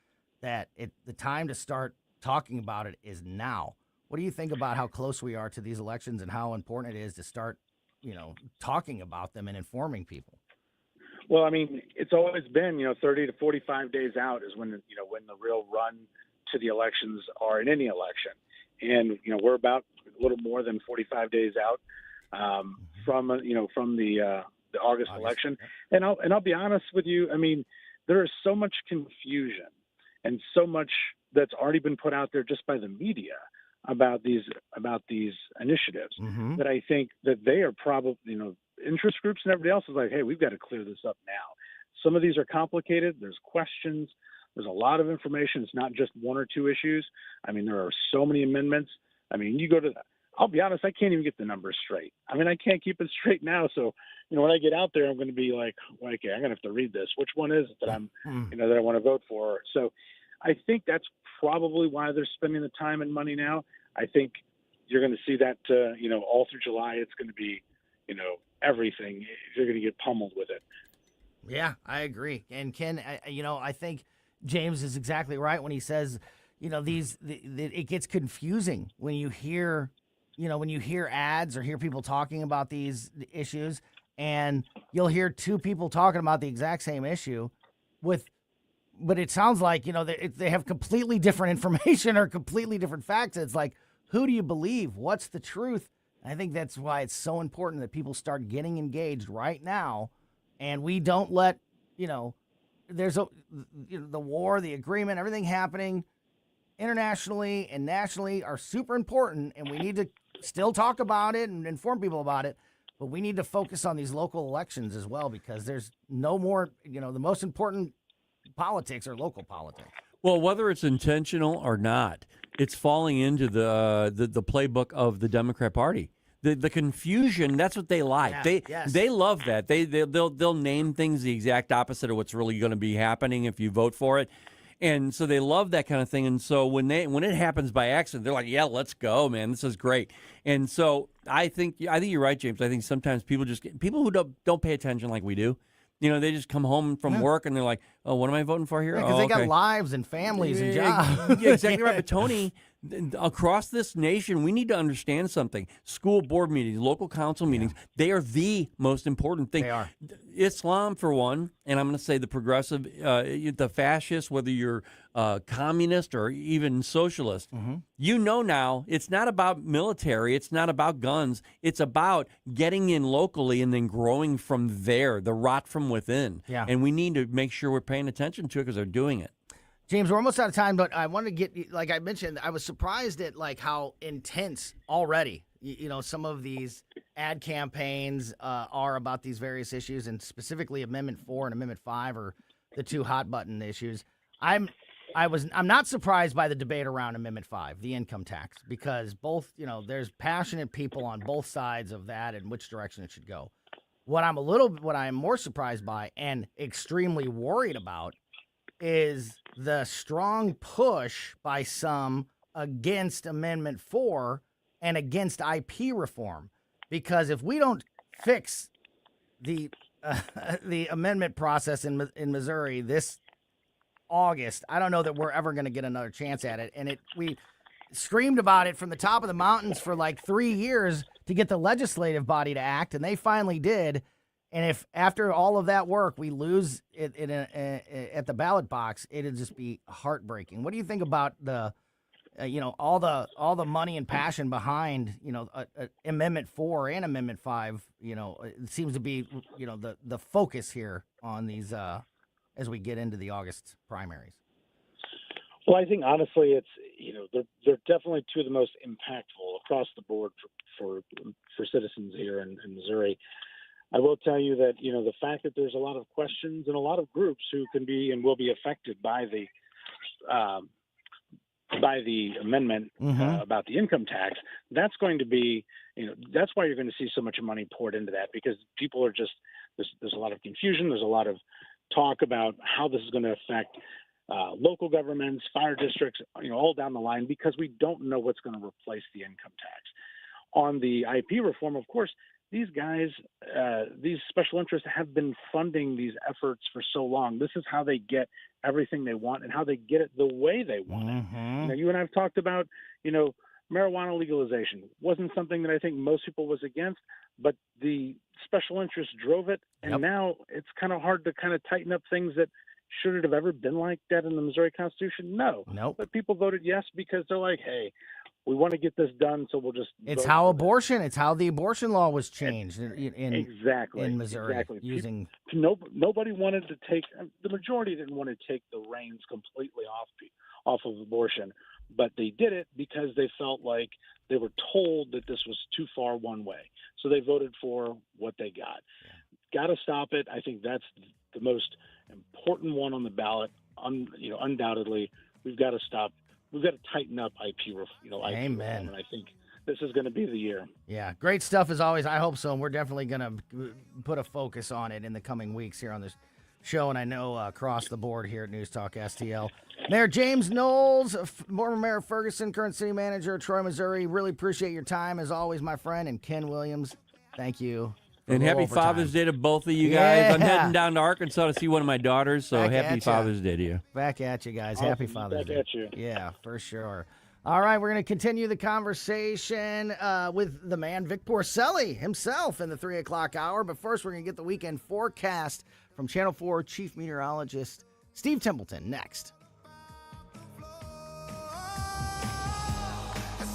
Speaker 2: that the time to start talking about it is now. What do you think about how close we are to these elections and how important it is to start, talking about them and informing people?
Speaker 19: Well, I mean, it's always been, 30 to 45 days out is when the real run to the elections are in any election. And, we're about a little more than 45 days out from the August election. And I'll be honest with you. I mean, there is so much confusion and so much that's already been put out there just by the media about these initiatives that I think that they are probably, interest groups and everybody else is like, hey, we've got to clear this up now. Some of these are complicated. There's questions. There's a lot of information. It's not just one or two issues. I mean, there are so many amendments. I mean, I'll be honest, I can't even get the numbers straight. I mean, I can't keep it straight now. So, when I get out there, I'm going to be like, well, okay, I'm going to have to read this. Which one is it that I'm, that I want to vote for? So I think that's probably why they're spending the time and money now. I think you're going to see that, all through July, it's going to be, everything. You're going to get pummeled with it.
Speaker 2: Yeah, I agree. And Ken, I think James is exactly right when he says, it gets confusing when you hear, ads or hear people talking about these issues, and you'll hear two people talking about the exact same issue but it sounds like, they have completely different information or completely different facts. It's like, who do you believe? What's the truth? I think that's why it's so important that people start getting engaged right now, and we don't let, there's the war, the agreement, everything happening internationally and nationally are super important, and we need to still talk about it and inform people about it, but we need to focus on these local elections as well, because there's no more, the most important politics are local politics.
Speaker 3: Well, whether it's intentional or not, it's falling into the playbook of the Democrat Party. The confusion, that's what they like. They love that. They'll name things the exact opposite of what's really going to be happening if you vote for it. And so they love that kind of thing. And so when it happens by accident, they're like, yeah, let's go, man. This is great. And so I think you're right, James. I think sometimes people who don't pay attention like we do, they just come home from work and they're like, oh, what am I voting for here?
Speaker 2: Because they got lives and families and jobs.
Speaker 3: Yeah, exactly right. But Tony, across this nation, we need to understand something. School board meetings, local council meetings, they are the most important thing.
Speaker 2: They are.
Speaker 3: Islam, for one, and I'm going to say the progressive, the fascist, whether you're communist or even socialist, you know now it's not about military, it's not about guns, it's about getting in locally and then growing from there, the rot from within.
Speaker 2: Yeah.
Speaker 3: And we need to make sure we're paying attention to it because they're doing it.
Speaker 2: James, we're almost out of time, but I wanted to get, like I mentioned, I was surprised at like how intense already, some of these ad campaigns are about these various issues, and specifically Amendment 4 and Amendment 5 are the two hot button issues. I'm not surprised by the debate around Amendment 5, the income tax, because both, there's passionate people on both sides of that and which direction it should go. What I am more surprised by and extremely worried about is the strong push by some against Amendment 4 and against IP reform. Because if we don't fix the amendment process in Missouri this August, I don't know that we're ever going to get another chance at it. And we screamed about it from the top of the mountains for like 3 years to get the legislative body to act, and they finally did. And if after all of that work we lose it at the ballot box, it'll just be heartbreaking. What do you think about the, all the money and passion behind, Amendment 4 and Amendment 5? It seems to be, the focus here on these as we get into the August primaries.
Speaker 19: Well, I think honestly, it's they're definitely two of the most impactful across the board for citizens here in Missouri. I will tell you that, the fact that there's a lot of questions and a lot of groups who can be and will be affected by the amendment about the income tax, that's going to be, that's why you're going to see so much money poured into that, because people are just, there's a lot of confusion. There's a lot of talk about how this is going to affect local governments, fire districts, all down the line, because we don't know what's going to replace the income tax. On the IP reform, of course, these guys, these special interests have been funding these efforts for so long. This is how they get everything they want and how they get it the way they want it. You and I have talked about, marijuana legalization wasn't something that I think most people was against, but the special interests drove it. And now it's kind of hard to kind of tighten up things that should it have ever been like that in the Missouri Constitution? No.
Speaker 2: Nope.
Speaker 19: But people voted yes because they're like, hey, we want to get this done, so we'll just.
Speaker 2: It's how it's how the abortion law was changed in Missouri.
Speaker 19: Exactly.
Speaker 2: Using
Speaker 19: nobody wanted to take, the majority didn't want to take the reins completely off of abortion, but they did it because they felt like they were told that this was too far one way, so they voted for what they got. Got to stop it. I think that's the most important one on the ballot. Undoubtedly, we've got to stop. We've got to tighten up IP reform,
Speaker 2: Amen.
Speaker 19: and I think this is going to be the year.
Speaker 2: Yeah, great stuff as always. I hope so, and we're definitely going to put a focus on it in the coming weeks here on this show, and I know across the board here at News Talk STL. Mayor James Knowles, former Mayor Ferguson, current city manager of Troy, Missouri. Really appreciate your time as always, my friend, and Ken Williams, thank you.
Speaker 3: And happy Father's Day to both of you guys. I'm heading down to Arkansas to see one of my daughters, so happy Father's Day to you.
Speaker 2: Back at you guys.
Speaker 19: Awesome.
Speaker 2: Happy Father's Day.
Speaker 19: Back at you.
Speaker 2: Yeah, for sure. All right, we're going to continue the conversation with the man, Vic Porcelli himself in the 3 o'clock hour. But first, we're going to get the weekend forecast from Channel 4 Chief Meteorologist Steve Templeton next.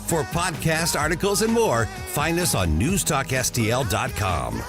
Speaker 8: For podcast articles and more, find us on newstalkstl.com.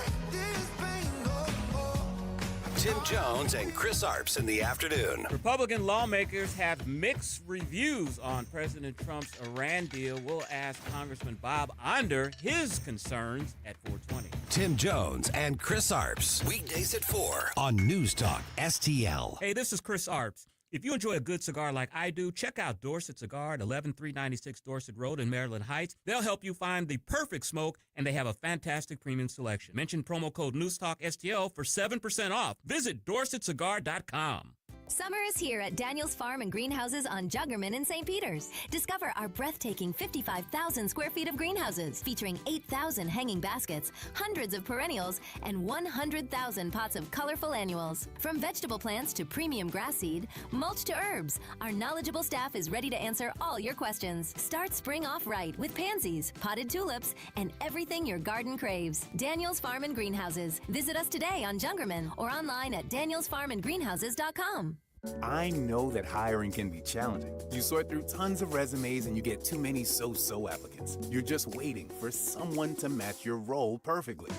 Speaker 8: Tim Jones and Chris Arps in the afternoon.
Speaker 20: Republican lawmakers have mixed reviews on President Trump's Iran deal. We'll ask Congressman Bob Onder his concerns at 4:20.
Speaker 8: Tim Jones and Chris Arps. Weekdays at 4 on News Talk STL.
Speaker 20: Hey, this is Chris Arps. If you enjoy a good cigar like I do, check out Dorset Cigar at 11396 Dorset Road in Maryland Heights. They'll help you find the perfect smoke, and they have a fantastic premium selection. Mention promo code NewsTalkSTL for 7% off. Visit DorsetCigar.com.
Speaker 21: Summer is here at Daniel's Farm and Greenhouses on Juggerman in St. Peters. Discover our breathtaking 55,000 square feet of greenhouses featuring 8,000 hanging baskets, hundreds of perennials, and 100,000 pots of colorful annuals. From vegetable plants to premium grass seed, mulch to herbs, our knowledgeable staff is ready to answer all your questions. Start spring off right with pansies, potted tulips, and everything your garden craves. Daniel's Farm and Greenhouses. Visit us today on Juggerman or online at danielsfarmandgreenhouses.com.
Speaker 22: I know that hiring can be challenging. You sort through tons of resumes and you get too many so-so applicants. You're just waiting for someone to match your role perfectly.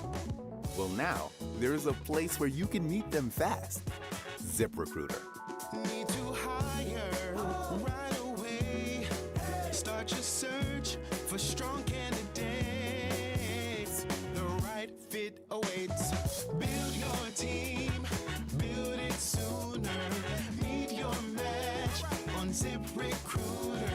Speaker 22: Well, now, there's a place where you can meet them fast. ZipRecruiter.
Speaker 1: Need to hire right away. Start your search for strong candidates. The right fit awaits. Build your team. Build it sooner. Meet your match on ZipRecruiter.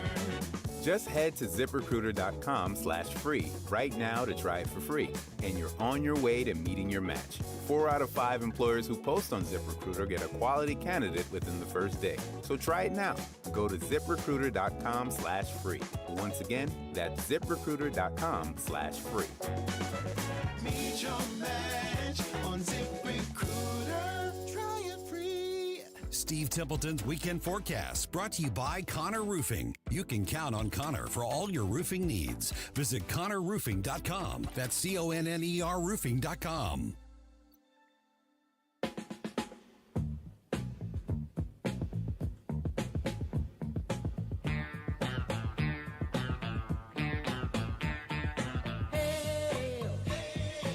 Speaker 22: Just head to ziprecruiter.com/free right now to try it for free. And you're on your way to meeting your match. 4 out of 5 employers who post on ZipRecruiter get a quality candidate within the first day. So try it now. Go to ziprecruiter.com/free. Once again, that's ziprecruiter.com/free.
Speaker 1: Meet your match on ZipRecruiter. Try it free.
Speaker 8: Steve Templeton's Weekend Forecast, brought to you by Connor Roofing. You can count on Connor for all your roofing needs. Visit ConnorRoofing.com. That's CONNER Roofing.com.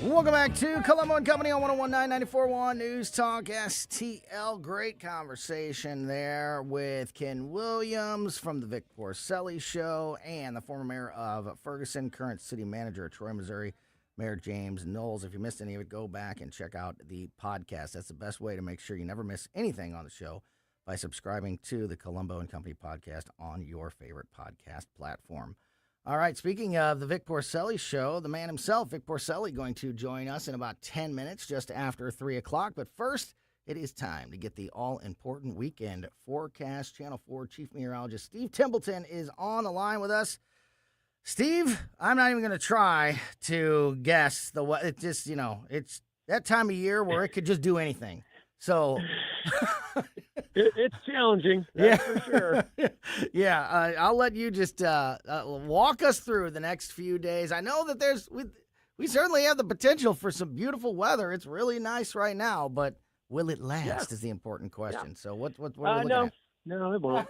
Speaker 2: Welcome back to Colombo and Company on 101.9 94.1 News Talk STL. Great conversation there with Ken Williams from the Vic Porcelli Show and the former mayor of Ferguson, current city manager of Troy, Missouri, Mayor James Knowles. If you missed any of it, go back and check out the podcast. That's the best way to make sure you never miss anything on the show by subscribing to the Colombo and Company podcast on your favorite podcast platform. All right, speaking of the Vic Porcelli Show, the man himself, Vic Porcelli, going to join us in about 10 minutes, just after 3 o'clock. But first, it is time to get the all-important weekend forecast. Channel 4 Chief Meteorologist Steve Templeton is on the line with us. Steve, I'm not even going to try to guess the what. It just, it's that time of year where it could just do anything. So...
Speaker 23: It's challenging, that's for sure.
Speaker 2: Yeah, I'll let you just walk us through the next few days. I know that we certainly have the potential for some beautiful weather. It's really nice right now, but will it last is the important question. Yeah. So what are we looking at?
Speaker 23: No, it won't.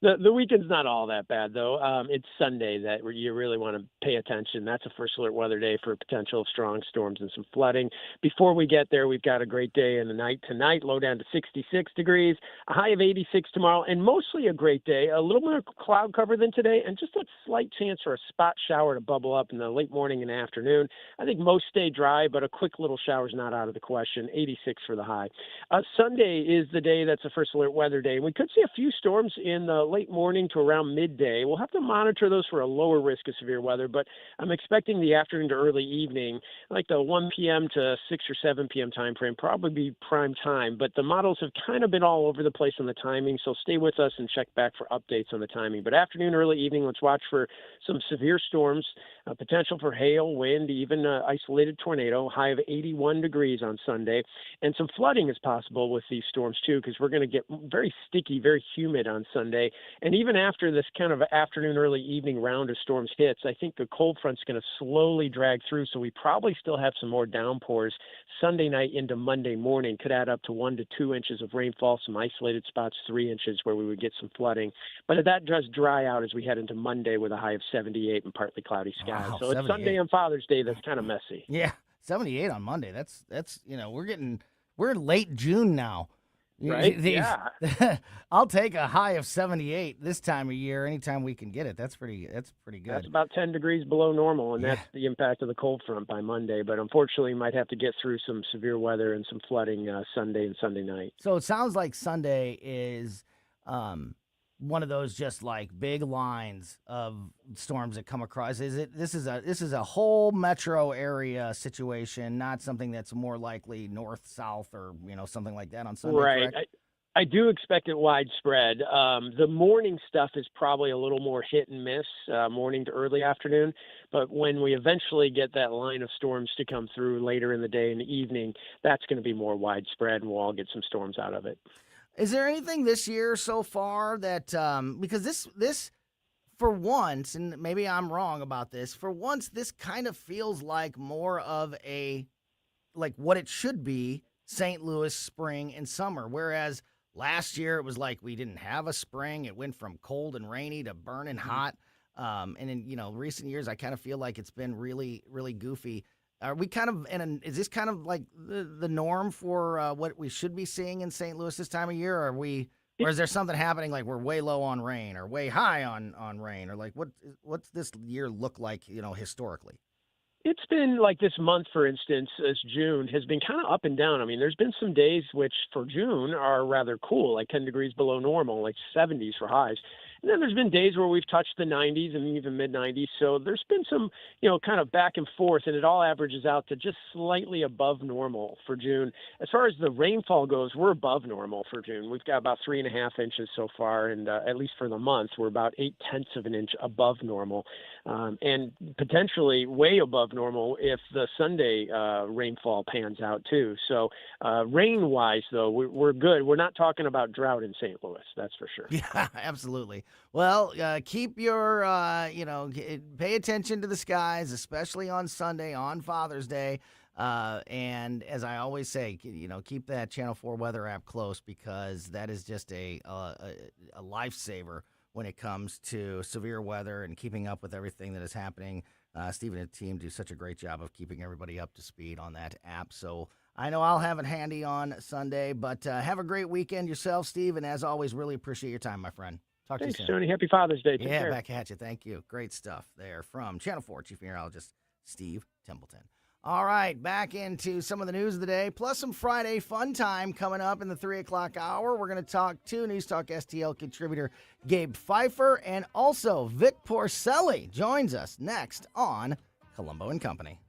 Speaker 23: The weekend's not all that bad, though. It's Sunday that you really want to pay attention. That's a first alert weather day for potential strong storms and some flooding. Before we get there, we've got a great day in the night tonight, low down to 66 degrees, a high of 86 tomorrow, and mostly a great day. A little more cloud cover than today, and just a slight chance for a spot shower to bubble up in the late morning and afternoon. I think most stay dry, but a quick little shower is not out of the question. 86 for the high. Sunday is the day that's a first alert weather day. We could see a few storms in the late morning to around midday. We'll have to monitor those for a lower risk of severe weather, but I'm expecting the afternoon to early evening, like the 1 p.m. to 6 or 7 p.m. time frame, probably be prime time. But the models have kind of been all over the place on the timing, so stay with us and check back for updates on the timing. But afternoon, early evening, let's watch for some severe storms, potential for hail, wind, even isolated tornado, high of 81 degrees on Sunday. And some flooding is possible with these storms, too, because we're going to get very sticky, very humid on Sunday. And even after this kind of afternoon, early evening round of storms hits, I think the cold front's going to slowly drag through. So we probably still have some more downpours Sunday night into Monday morning. Could add up to 1 to 2 inches of rainfall, some isolated spots, 3 inches where we would get some flooding. But that does dry out as we head into Monday with a high of 78 and partly cloudy skies.
Speaker 2: Wow,
Speaker 23: so it's Sunday on Father's Day that's kind of messy.
Speaker 2: Yeah, 78 on Monday. That's we're in late June now.
Speaker 23: Right? Yeah.
Speaker 2: I'll take a high of 78 this time of year. Anytime we can get it, that's pretty good.
Speaker 23: That's about 10 degrees below normal, and that's the impact of the cold front by Monday. But unfortunately, we might have to get through some severe weather and some flooding Sunday and Sunday night.
Speaker 2: So it sounds like Sunday is one of those just like big lines of storms that come across. This is a whole metro area situation, not something that's more likely north, south, or something like that on Sunday.
Speaker 23: Right.
Speaker 2: Correct?
Speaker 23: I do expect it widespread. The morning stuff is probably a little more hit and miss, morning to early afternoon. But when we eventually get that line of storms to come through later in the day and the evening, that's going to be more widespread, and we'll all get some storms out of it.
Speaker 2: Is there anything this year so far that because this for once, and maybe I'm wrong about this, for once this kind of feels like more of a like what it should be, St. Louis spring and summer, whereas last year it was like we didn't have a spring. It went from cold and rainy to burning hot. And in recent years, I kind of feel like it's been really, really goofy. Are we kind of is this kind of like the norm for what we should be seeing in St. Louis this time of year? Or is there something happening like we're way low on rain or way high on rain, or like what's this year look like historically?
Speaker 23: It's been like this month, for instance, as June has been kind of up and down. I mean, there's been some days which for June are rather cool, like 10 degrees below normal, like 70s for highs. And then there's been days where we've touched the 90s and even mid-90s. So there's been some, kind of back and forth, and it all averages out to just slightly above normal for June. As far as the rainfall goes, we're above normal for June. We've got about 3.5 inches so far, and at least for the month, we're about 0.8 of an inch above normal, and potentially way above normal if the Sunday rainfall pans out too. So rain-wise, though, we're good. We're not talking about drought in St. Louis, that's for sure.
Speaker 2: Yeah, absolutely. Well, keep your, pay attention to the skies, especially on Sunday, on Father's Day. And as I always say, keep that Channel 4 weather app close, because that is just a lifesaver when it comes to severe weather and keeping up with everything that is happening. Steve and his team do such a great job of keeping everybody up to speed on that app. So I know I'll have it handy on Sunday, but have a great weekend yourself, Steve. And as always, really appreciate your time, my friend. Talk
Speaker 23: Thanks,
Speaker 2: to you soon.
Speaker 23: Tony. Happy Father's Day. Take
Speaker 2: yeah,
Speaker 23: care.
Speaker 2: Back at you. Thank you. Great stuff there from Channel 4 Chief Meteorologist Steve Templeton. All right, back into some of the news of the day, plus some Friday fun time coming up in the 3 o'clock hour. We're going to talk to News Talk STL contributor Gabe Phifer, and also Vic Porcelli joins us next on Colombo and Company.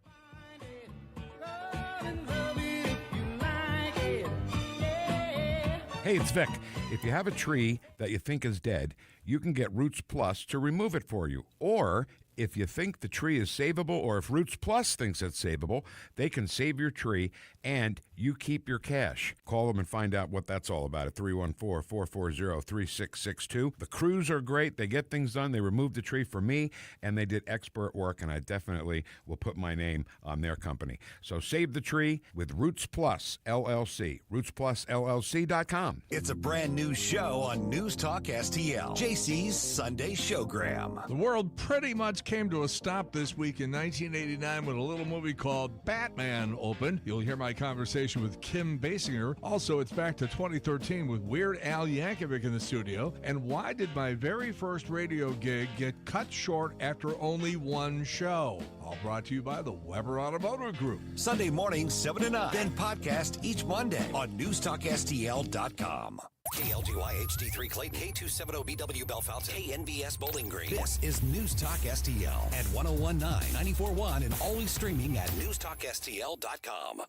Speaker 4: Hey, it's Vic. If you have a tree that you think is dead, you can get Roots Plus to remove it for you. Or if you think the tree is savable, or if Roots Plus thinks it's savable, they can save your tree and you keep your cash. Call them and find out what that's all about at 314-440-3662. The crews are great. They get things done. They removed the tree for me, and they did expert work, and I definitely will put my name on their company. So save the tree with Roots Plus LLC. RootsPlusLLC.com.
Speaker 8: It's a brand new show on News Talk STL. JC's Sunday Showgram.
Speaker 5: The world pretty much came to a stop this week in 1989 when a little movie called Batman opened. You'll hear my conversation with Kim Basinger. Also, it's back to 2013 with Weird Al Yankovic in the studio. And why did my very first radio gig get cut short after only one show? All brought to you by the Weber Automotive Group.
Speaker 8: Sunday morning, 7 to 9. Then podcast each Monday on NewsTalkSTL.com. KLGY HD3 Clayton, K270BW Bellefonte, KNBS Bowling Green. This is News Talk STL at 1019, 94.1, and always streaming at NewsTalkSTL.com.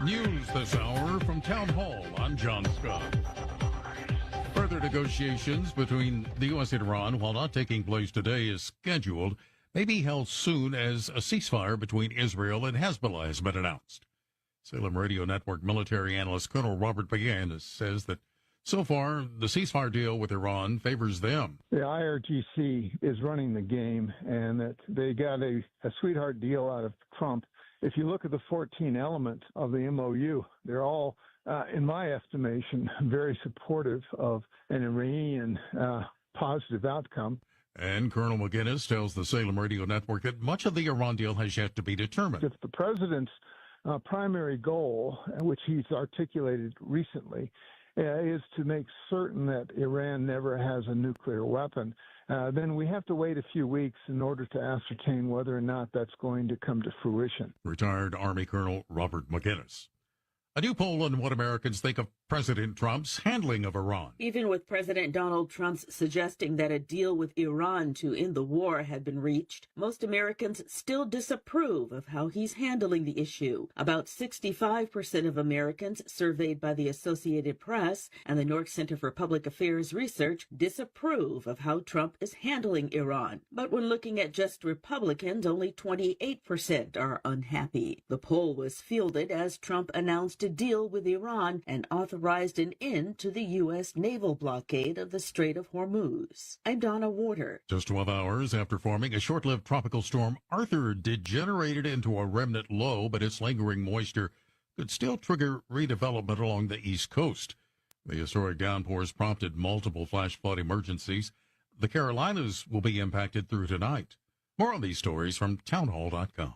Speaker 6: News this hour from Town Hall. I'm John Scott. Further negotiations between the U.S. and Iran, while not taking place today, is scheduled, may be held soon as a ceasefire between Israel and Hezbollah has been announced. Salem Radio Network military analyst Colonel Robert McGann says that so far the ceasefire deal with Iran favors them.
Speaker 24: The IRGC is running the game, and that they got a sweetheart deal out of Trump. If you look at the 14 elements of the MOU, they're all, in my estimation, very supportive of an Iranian positive outcome.
Speaker 6: And Colonel McGinnis tells the Salem Radio Network that much of the Iran deal has yet to be determined.
Speaker 24: If the president's primary goal, which he's articulated recently, is to make certain that Iran never has a nuclear weapon, then we have to wait a few weeks in order to ascertain whether or not that's going to come to fruition.
Speaker 6: Retired Army Colonel Robert McGinnis. A new poll on what Americans think of President Trump's handling of Iran.
Speaker 7: Even with President Donald Trump's suggesting that a deal with Iran to end the war had been reached, most Americans still disapprove of how he's handling the issue. About 65% of Americans surveyed by the Associated Press and the New York Center for Public Affairs Research disapprove of how Trump is handling Iran. But when looking at just Republicans, only 28% are unhappy. The poll was fielded as Trump announced a deal with Iran and authorized an end to the U.S. naval blockade of the Strait of Hormuz. I'm Donna Warder.
Speaker 6: Just 12 hours after forming, a short-lived tropical storm Arthur degenerated into a remnant low, but its lingering moisture could still trigger redevelopment along the East Coast. The historic downpours prompted multiple flash flood emergencies. The Carolinas will be impacted through tonight. More on these stories from townhall.com.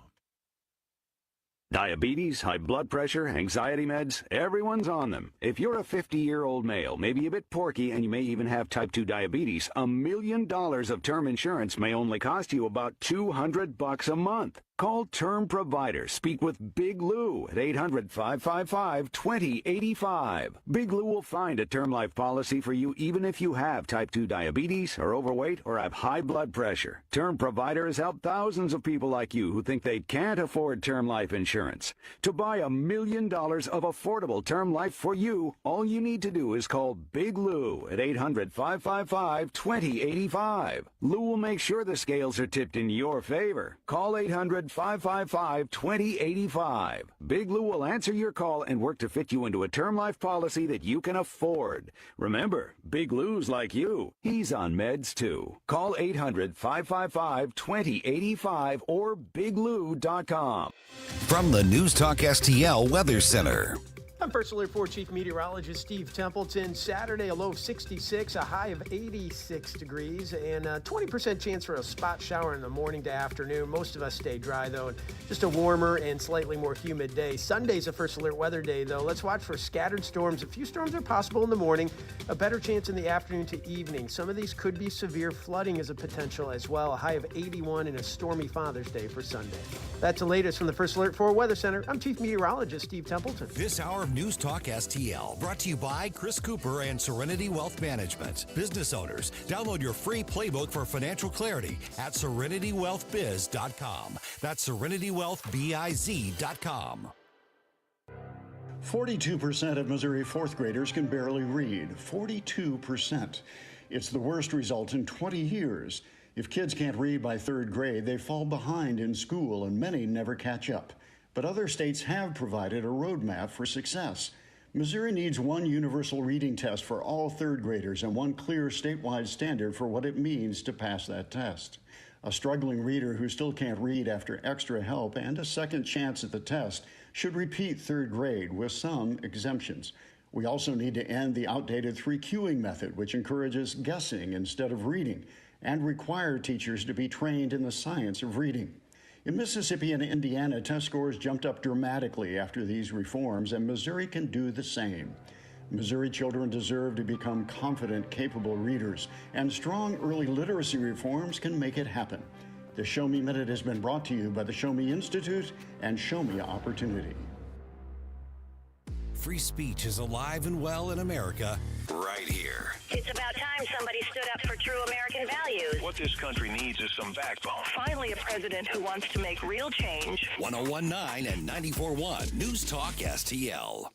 Speaker 12: Diabetes, high blood pressure, anxiety meds, everyone's on them. If you're a 50-year-old male, maybe a bit porky, and you may even have type 2 diabetes, $1 million of term insurance may only cost you about $200 a month. Call Term Provider. Speak with Big Lou at 800-555-2085. Big Lou will find a term life policy for you even if you have type 2 diabetes, are overweight, or have high blood pressure. Term Provider has helped thousands of people like you who think they can't afford term life insurance. To buy $1 million of affordable term life for you, all you need to do is call Big Lou at 800-555-2085. Lou will make sure the scales are tipped in your favor. Call 800-555-2085. Big Lou will answer your call and work to fit you into a term life policy that you can afford. Remember, Big Lou's like you. He's on meds too. Call 800-555-2085 or biglou.com.
Speaker 8: From the News Talk STL Weather Center.
Speaker 23: I'm First Alert 4 Chief Meteorologist Steve Templeton. Saturday, a low of 66, a high of 86 degrees, and a 20% chance for a spot shower in the morning to afternoon. Most of us stay dry, though, and just a warmer and slightly more humid day. Sunday's a First Alert weather day, though. Let's watch for scattered storms. A few storms are possible in the morning, a better chance in the afternoon to evening. Some of these could be severe. Flooding is a potential as well. A high of 81 and a stormy Father's Day for Sunday. That's the latest from the First Alert 4 Weather Center. I'm Chief Meteorologist Steve Templeton.
Speaker 8: This hour of News Talk STL, brought to you by Chris Cooper and Serenity Wealth Management. Business owners, download your free playbook for financial clarity at serenitywealthbiz.com. That's serenitywealthbiz.com.
Speaker 13: 42% of Missouri fourth graders can barely read. 42%. It's the worst result in 20 years. If kids can't read by third grade, they fall behind in school, and many never catch up. But other states have provided a roadmap for success. Missouri needs one universal reading test for all third graders and one clear statewide standard for what it means to pass that test. A struggling reader who still can't read after extra help and a second chance at the test should repeat third grade with some exemptions. We also need to end the outdated 3Qing method, which encourages guessing instead of reading, and require teachers to be trained in the science of reading. In Mississippi and Indiana, test scores jumped up dramatically after these reforms, and Missouri can do the same. Missouri children deserve to become confident, capable readers, and strong early literacy reforms can make it happen. The Show Me Minute has been brought to you by the Show Me Institute and Show Me Opportunity.
Speaker 8: Free speech is alive and well in America right here.
Speaker 14: It's about time somebody stood up for true American values.
Speaker 9: What this country needs is some backbone.
Speaker 14: Finally, a president who wants to make real change.
Speaker 8: 101.9 and 94.1 News Talk STL.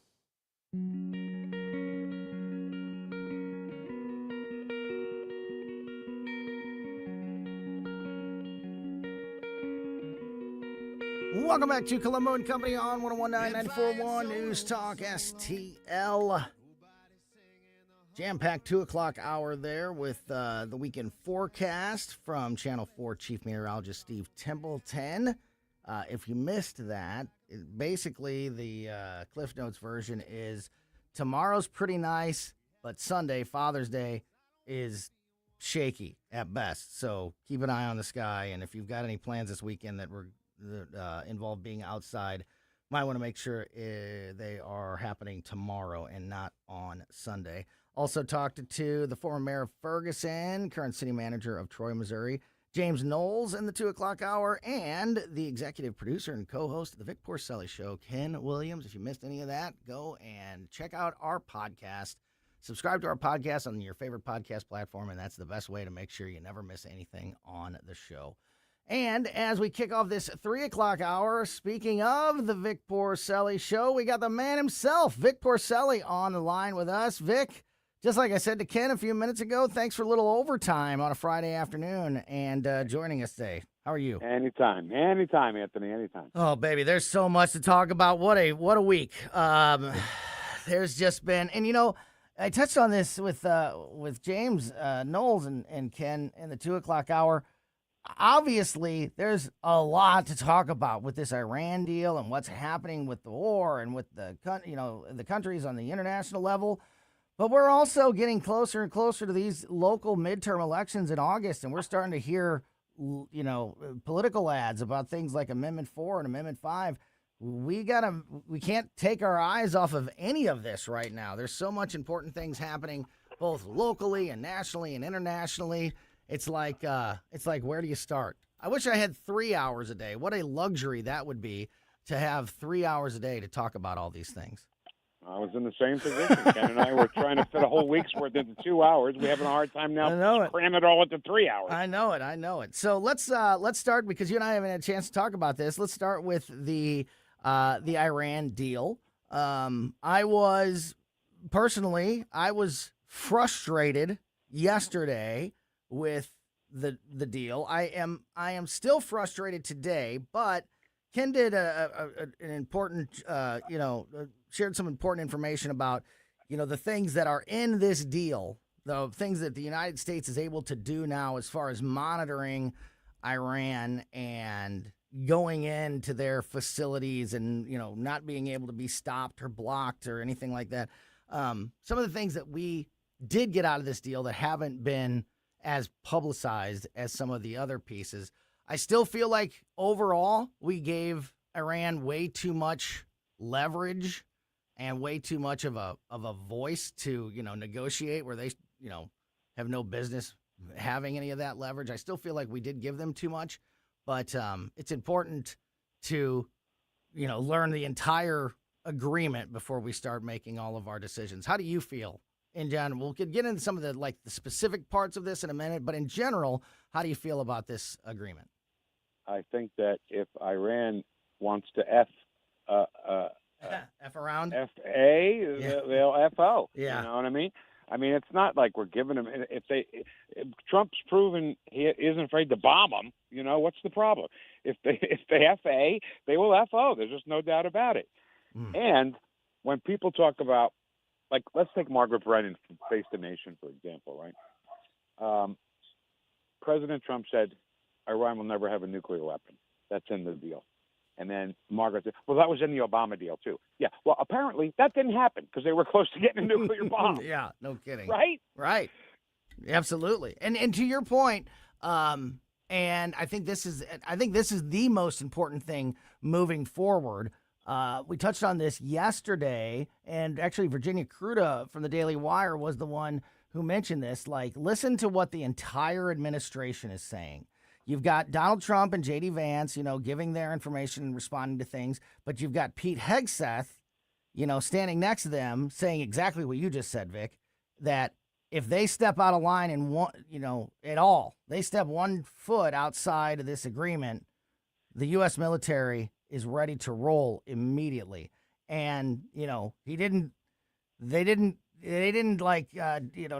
Speaker 2: Welcome back to Colombo and Company on 101.9 94.1 News Talk STL. Jam-packed 2 o'clock hour there with the weekend forecast from Channel 4 Chief Meteorologist Steve Templeton. If you missed that, basically the Cliff Notes version is tomorrow's pretty nice, but Sunday, Father's Day, is shaky at best. So keep an eye on the sky, and if you've got any plans this weekend that involve being outside, might want to make sure they are happening tomorrow and not on Sunday. Also talked to the former mayor of Ferguson, current city manager of Troy, Missouri, James Knowles in the 2 o'clock hour, and the executive producer and co-host of the Vic Porcelli Show, Ken Williams. If you missed any of that, go and check out our podcast. Subscribe to our podcast on your favorite podcast platform, and that's the best way to make sure you never miss anything on the show. And as we kick off this 3 o'clock hour, speaking of the Vic Porcelli Show, we got the man himself, Vic Porcelli, on the line with us. Vic, just like I said to Ken a few minutes ago, thanks for a little overtime on a Friday afternoon and joining us today. How are you?
Speaker 10: Anytime, Anthony, anytime.
Speaker 2: Oh, baby, there's so much to talk about. What a week. There's just been, and you know, I touched on this with James Knowles and Ken in the 2 o'clock hour. Obviously, there's a lot to talk about with this Iran deal and what's happening with the war and with the countries on the international level. But we're also getting closer and closer to these local midterm elections in August, and we're starting to hear, political ads about things like Amendment 4 and Amendment 5. We can't take our eyes off of any of this right now. There's so much important things happening, both locally and nationally and internationally. It's like where do you start? I wish I had 3 hours a day. What a luxury that would be to have 3 hours a day to talk about all these things.
Speaker 10: I was in the same position. Ken and I were trying to fit a whole week's worth into 2 hours. We're having a hard time now cram it all into 3 hours.
Speaker 2: I know it. So let's start, because you and I haven't had a chance to talk about this. Let's start with the Iran deal. I was frustrated yesterday with the deal. I am still frustrated today, but Ken did an important, shared some important information about, the things that are in this deal, the things that the United States is able to do now as far as monitoring Iran and going into their facilities and, not being able to be stopped or blocked or anything like that. Some of the things that we did get out of this deal that haven't been as publicized as some of the other pieces. I still feel like overall we gave Iran way too much leverage and way too much of a voice to, negotiate where they, have no business having any of that leverage. I still feel like we did give them too much, but it's important to, learn the entire agreement before we start making all of our decisions. How do you feel in general? We'll get into some of the specific parts of this in a minute, but in general, how do you feel about this agreement?
Speaker 10: I think that if Iran wants to F
Speaker 2: around,
Speaker 10: they'll FO.
Speaker 2: Yeah.
Speaker 10: You know what I mean? I mean, it's not like we're giving them. If Trump's proven he isn't afraid to bomb them, what's the problem? If they FA, they will FO. There's just no doubt about it. And when people talk about, let's take Margaret Brennan from Face the Nation, for example, right? President Trump said Iran will never have a nuclear weapon. That's in the deal. And then Margaret said, well, that was in the Obama deal, too. Yeah, well, apparently that didn't happen because they were close to getting a nuclear bomb.
Speaker 2: Yeah, no kidding.
Speaker 10: Right?
Speaker 2: Absolutely. And to your point, and I think this is the most important thing moving forward. We touched on this yesterday, and actually Virginia Kruta from the Daily Wire was the one who mentioned this. Listen to what the entire administration is saying. You've got Donald Trump and J.D. Vance, giving their information and responding to things, but you've got Pete Hegseth, standing next to them saying exactly what you just said, Vic, that if they step out of line and at all, they step 1 foot outside of this agreement, the U.S. military is ready to roll immediately. And, they didn't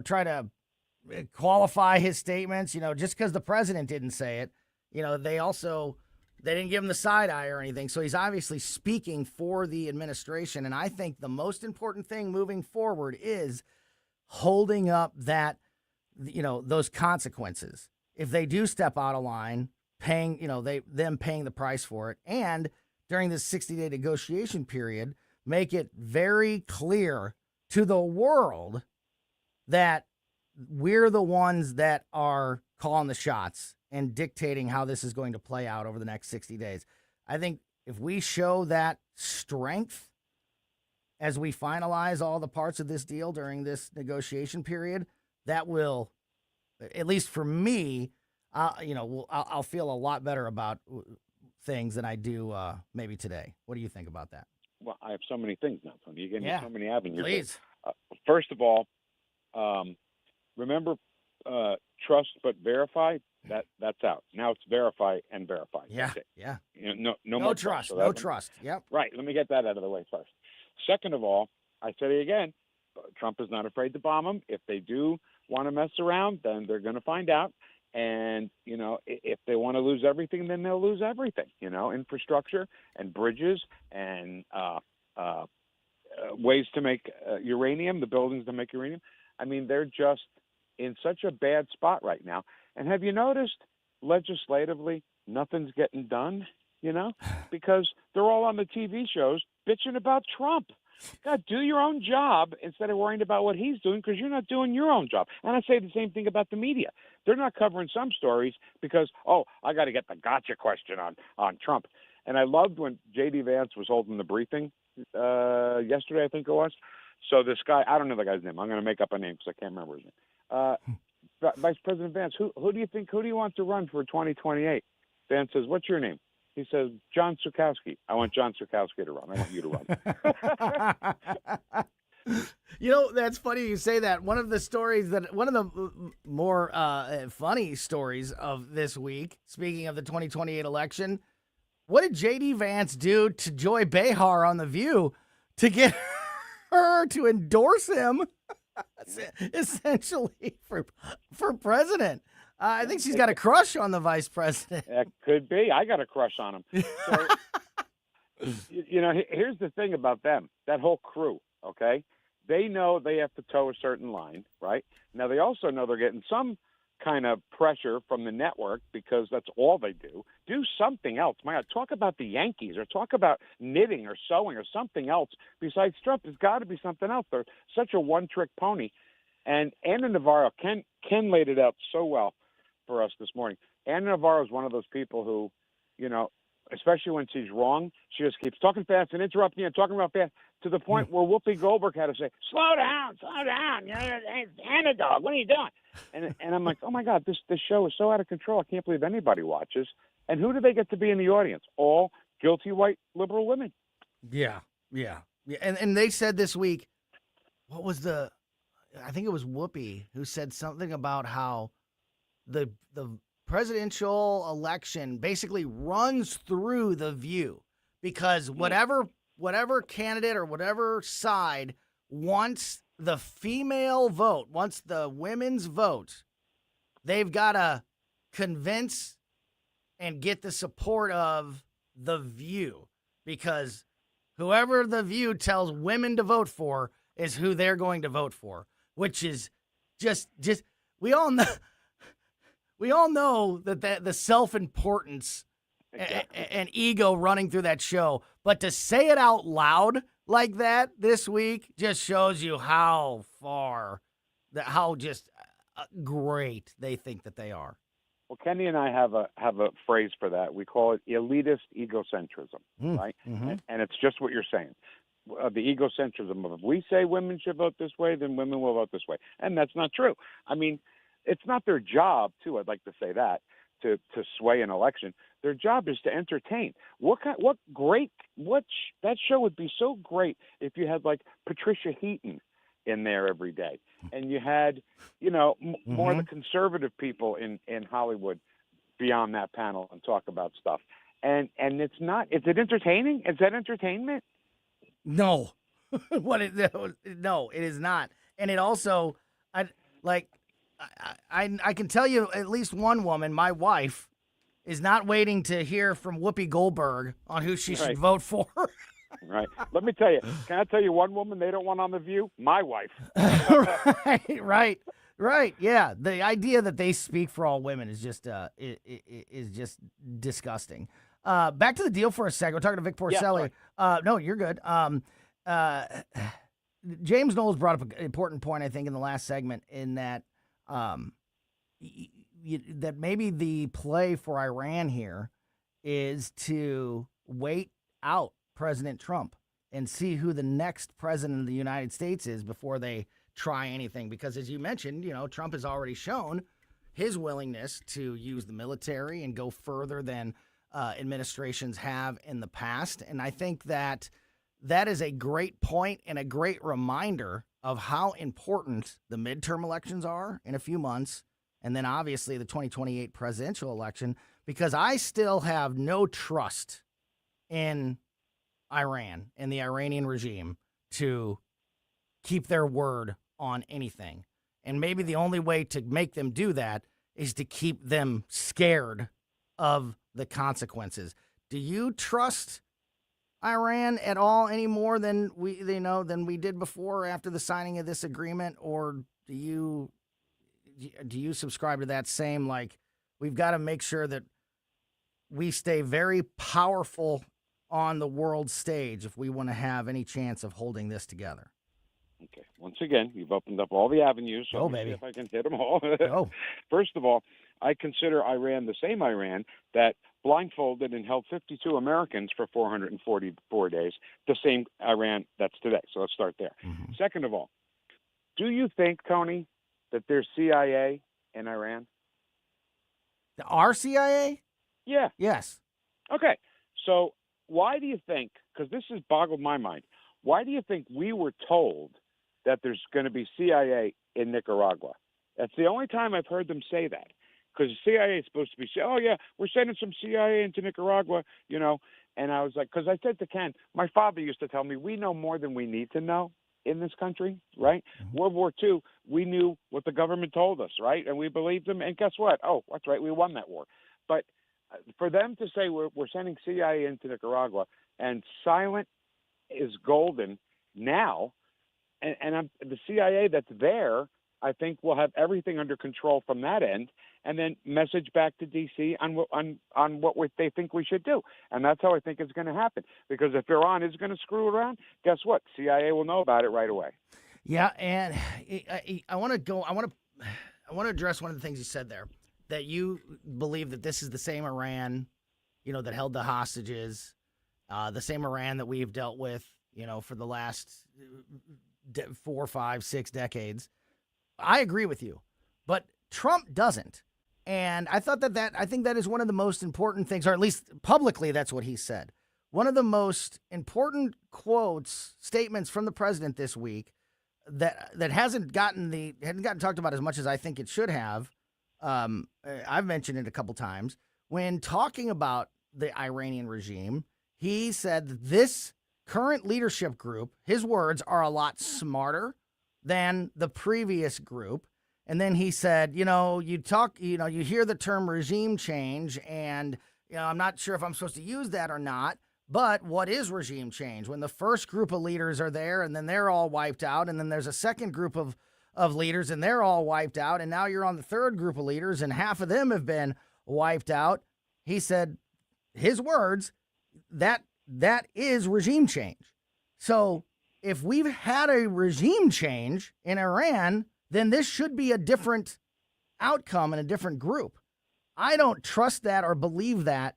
Speaker 2: try to qualify his statements, just because the president didn't say it, they didn't give him the side eye or anything. So he's obviously speaking for the administration. And I think the most important thing moving forward is holding up that, those consequences. If they do step out of line, paying the price for it. And during this 60-day negotiation period, make it very clear to the world that we're the ones that are calling the shots and dictating how this is going to play out over the next 60 days. I think if we show that strength as we finalize all the parts of this deal during this negotiation period, that will, at least for me, I'll feel a lot better about things than I do maybe today. What do you think about that?
Speaker 10: Well, I have so many things now, Tony. You gave me
Speaker 2: Yeah.
Speaker 10: so many avenues.
Speaker 2: Please.
Speaker 10: First of all, remember trust but verify? That's out. Now it's verify and verify.
Speaker 2: Yeah,
Speaker 10: That's it.
Speaker 2: yeah.
Speaker 10: No more
Speaker 2: trust.
Speaker 10: So
Speaker 2: No
Speaker 10: that-
Speaker 2: trust. Yep.
Speaker 10: Right. Let me get that out of the way first. Second of all, I said it again. Trump is not afraid to bomb them. If they do want to mess around, then they're going to find out. And, if they want to lose everything, then they'll lose everything, infrastructure and bridges and ways to make uranium, the buildings to make uranium. I mean, they're just in such a bad spot right now. And have you noticed legislatively nothing's getting done, because they're all on the TV shows bitching about Trump. God, do your own job instead of worrying about what he's doing, because you're not doing your own job. And I say the same thing about the media. They're not covering some stories because, I got to get the gotcha question on Trump. And I loved when J.D. Vance was holding the briefing yesterday, I think it was. So this guy, I don't know the guy's name. I'm going to make up a name because I can't remember his name. Vice President Vance, who do you want to run for 2028? Vance says, what's your name? He says, John Sukowski. I want John Sukowski to run. I want you to run.
Speaker 2: That's funny you say that. One of the more funny stories of this week, speaking of the 2028 election, what did J.D. Vance do to Joy Behar on The View to get her to endorse him essentially for president? I think she's got a crush on the vice president.
Speaker 10: That could be. I got a crush on him. So, here's the thing about them, that whole crew, okay? They know they have to toe a certain line, right? Now, they also know they're getting some kind of pressure from the network because that's all they do. Do something else. My God, talk about the Yankees or talk about knitting or sewing or something else besides Trump. There's got to be something else. They're such a one-trick pony. And Ana Navarro, Ken laid it out so well for us this morning. Ana Navarro is one of those people who, especially when she's wrong, she just keeps talking fast and interrupting and talking about fast to the point where Whoopi Goldberg had to say, slow down, Ana dog, what are you doing? And I'm like, oh my God, this show is so out of control. I can't believe anybody watches. And who do they get to be in the audience? All guilty white liberal women.
Speaker 2: Yeah. And they said this week, I think it was Whoopi who said something about how the presidential election basically runs through The View because whatever candidate or whatever side wants the female vote, wants the women's vote, they've got to convince and get the support of The View, because whoever The View tells women to vote for is who they're going to vote for, which is just we all know that the self-importance and ego running through that show, but to say it out loud like that this week just shows you how great they think that they are.
Speaker 10: Well, Kenny and I have a phrase for that. We call it elitist egocentrism, right?
Speaker 2: Mm-hmm.
Speaker 10: And it's just what you're saying. The egocentrism of if we say women should vote this way, then women will vote this way. And that's not true. I mean, it's not their job, too, I'd like to say that, to sway an election. Their job is to entertain. That show would be so great if you had, like, Patricia Heaton in there every day. And you had, more of the conservative people in Hollywood be on that panel and talk about stuff. And it's not, is it entertaining? Is that entertainment?
Speaker 2: No. No, it is not. And it also, I can tell you at least one woman, my wife, is not waiting to hear from Whoopi Goldberg on who she should vote for.
Speaker 10: Right. Let me tell you, can I tell you one woman they don't want on The View? My wife.
Speaker 2: Right. Yeah. The idea that they speak for all women is just disgusting. Back to the deal for a second. We're talking to Vic Porcelli. No, you're good. James Knowles brought up an important point, I think, in the last segment, in that that maybe the play for Iran here is to wait out President Trump and see who the next president of the United States is before they try anything. Because as you mentioned, Trump has already shown his willingness to use the military and go further than administrations have in the past. And I think that is a great point and a great reminder of how important the midterm elections are in a few months, and then obviously the 2028 presidential election, because I still have no trust in Iran and the Iranian regime to keep their word on anything. And maybe the only way to make them do that is to keep them scared of the consequences. Do you trust Iran at all any more than we did before after the signing of this agreement, or do you subscribe to that same, like, we've got to make sure that we stay very powerful on the world stage if we want to have any chance of holding this together?
Speaker 10: Okay. Once again, you've opened up all the avenues. So let me see if I can hit them all. First of all, I consider Iran the same Iran that blindfolded and held 52 Americans for 444 days, the same Iran that's today. So let's start there.
Speaker 2: Mm-hmm.
Speaker 10: Second of all, do you think, Tony, that there's CIA in Iran?
Speaker 2: Our CIA?
Speaker 10: Yeah.
Speaker 2: Yes.
Speaker 10: Okay. So why do you think, because this has boggled my mind, why do you think we were told that there's going to be CIA in Nicaragua? That's the only time I've heard them say that. Because the CIA is supposed to be, oh, yeah, we're sending some CIA into Nicaragua, And I was like, because I said to Ken, my father used to tell me, we know more than we need to know in this country, right? Mm-hmm. World War II, we knew what the government told us, right? And we believed them. And guess what? Oh, that's right, we won that war. But for them to say we're sending CIA into Nicaragua and silent is golden now, and the CIA that's there, I think will have everything under control from that end, and then message back to D.C. on what they think we should do. And that's how I think it's going to happen. Because if Iran is going to screw around, guess what? CIA will know about it right away.
Speaker 2: Yeah, and I want to address one of the things you said there, that you believe that this is the same Iran, that held the hostages, the same Iran that we've dealt with, for the last 4, 5, 6 decades. I agree with you, but Trump doesn't. And I thought I think that is one of the most important things, or at least publicly, that's what he said. One of the most important statements from the president this week that hadn't gotten talked about as much as I think it should have. I've mentioned it a couple times. When talking about the Iranian regime, he said that this current leadership group, his words, are a lot smarter than the previous group. And then he said, you hear the term regime change, and I'm not sure if I'm supposed to use that or not, but what is regime change? When the first group of leaders are there and then they're all wiped out, and then there's a second group of leaders and they're all wiped out, and now you're on the third group of leaders and half of them have been wiped out. He said, his words, that is regime change. So if we've had a regime change in Iran, then this should be a different outcome and a different group. I don't trust that or believe that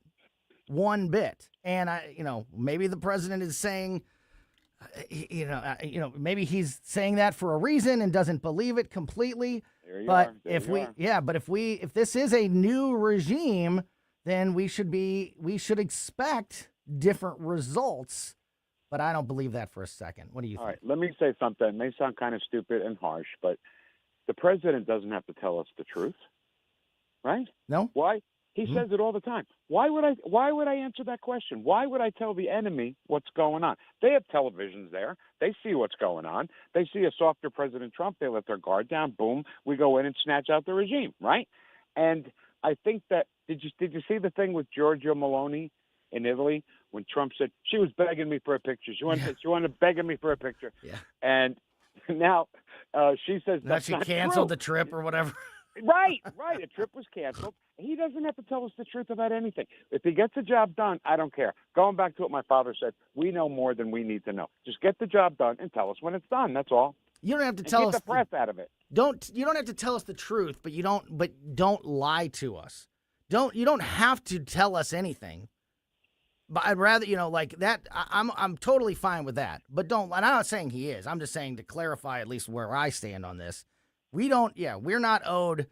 Speaker 2: one bit. And maybe the president is saying, maybe he's saying that for a reason and doesn't believe it completely. But if this is a new regime, then we should expect different results. But I don't believe that for a second. What do you think?
Speaker 10: All right, let me say something. It may sound kind of stupid and harsh, but the president doesn't have to tell us the truth, right?
Speaker 2: No.
Speaker 10: Why? He says it all the time. Why would I answer that question? Why would I tell the enemy what's going on? They have televisions there. They see what's going on. They see a softer President Trump. They let their guard down. Boom. We go in and snatch out the regime, right? And I think that did you see the thing with Giorgia Meloni in Italy when Trump said she was begging me for a picture? She wanted begging me for a picture.
Speaker 2: Yeah.
Speaker 10: And now she says
Speaker 2: that she canceled the trip or whatever.
Speaker 10: Right. A trip was canceled. He doesn't have to tell us the truth about anything. If he gets the job done, I don't care. Going back to what my father said, we know more than we need to know. Just get the job done and tell us when it's done. That's all.
Speaker 2: You don't have to tell us
Speaker 10: the press out of it.
Speaker 2: You don't have to tell us the truth, but don't lie to us. You don't have to tell us anything. But I'd rather, like that. I'm totally fine with that. But don't. And I'm not saying he is. I'm just saying to clarify at least where I stand on this. We're not owed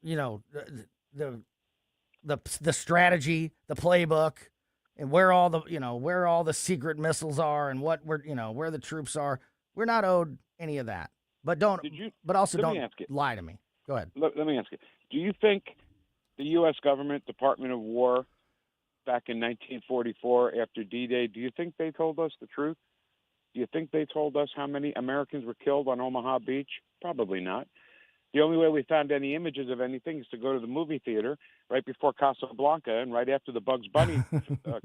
Speaker 2: the strategy, the playbook, and where all the secret missiles are and where the troops are. We're not owed any of that. But don't lie to me. Go ahead.
Speaker 10: Let me ask you. Do you think the U.S. government, Department of War, back in 1944 after D-Day, do you think they told us the truth? Do you think they told us how many Americans were killed on Omaha Beach? Probably not. The only way we found any images of anything is to go to the movie theater right before Casablanca and right after the Bugs Bunny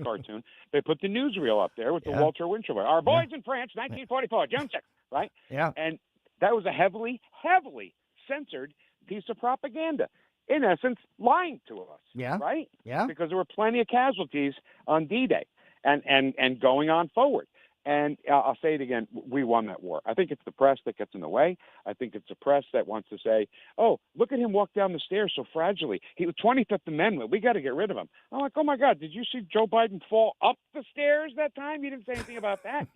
Speaker 10: cartoon. They put the newsreel up there with the Walter Winchell. Our boys in France, 1944, June 6th, right?
Speaker 2: Yeah.
Speaker 10: And that was a heavily, heavily censored piece of propaganda. In essence, lying to us.
Speaker 2: Yeah.
Speaker 10: Right?
Speaker 2: Yeah.
Speaker 10: Because there were plenty of casualties on D-Day and going on forward. And I'll say it again, we won that war. I think it's the press that gets in the way. I think it's the press that wants to say, oh, look at him walk down the stairs so fragilely. He was 25th Amendment. We got to get rid of him. I'm like, oh, my God, did you see Joe Biden fall up the stairs that time? You didn't say anything about that.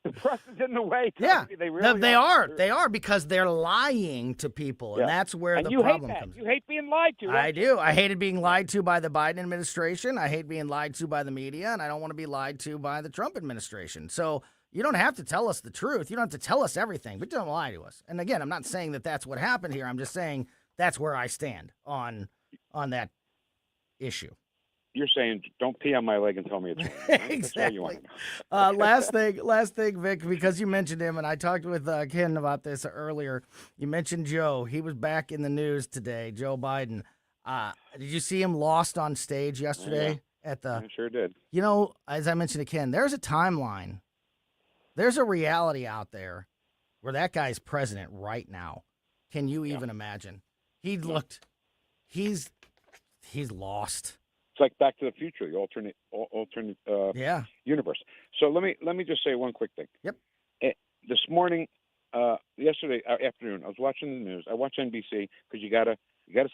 Speaker 10: The press is in the way.
Speaker 2: Yeah,
Speaker 10: they really
Speaker 2: they are. They are because they're lying to people, and that's where the problem comes.
Speaker 10: You hate being lied to.
Speaker 2: I do. I hated being lied to by the Biden administration. I hate being lied to by the media, and I don't want to be lied to by the Trump administration. So you don't have to tell us the truth. You don't have to tell us everything, but don't lie to us. And again, I'm not saying that that's what happened here. I'm just saying that's where I stand on that issue.
Speaker 10: You're saying don't pee on my leg and tell me it's wrong. Right?
Speaker 2: Exactly. Last thing, Vic, because you mentioned him, and I talked with Ken about this earlier. You mentioned Joe. He was back in the news today, Joe Biden. Did you see him lost on stage yesterday?
Speaker 10: I sure did.
Speaker 2: You know, as I mentioned to Ken, there's a timeline. There's a reality out there where that guy's president right now. Can you even imagine? He's lost.
Speaker 10: It's like Back to the Future, the alternate universe. So let me just say one quick thing.
Speaker 2: Yep.
Speaker 10: This morning, yesterday afternoon, I was watching the news. I watch NBC because you gotta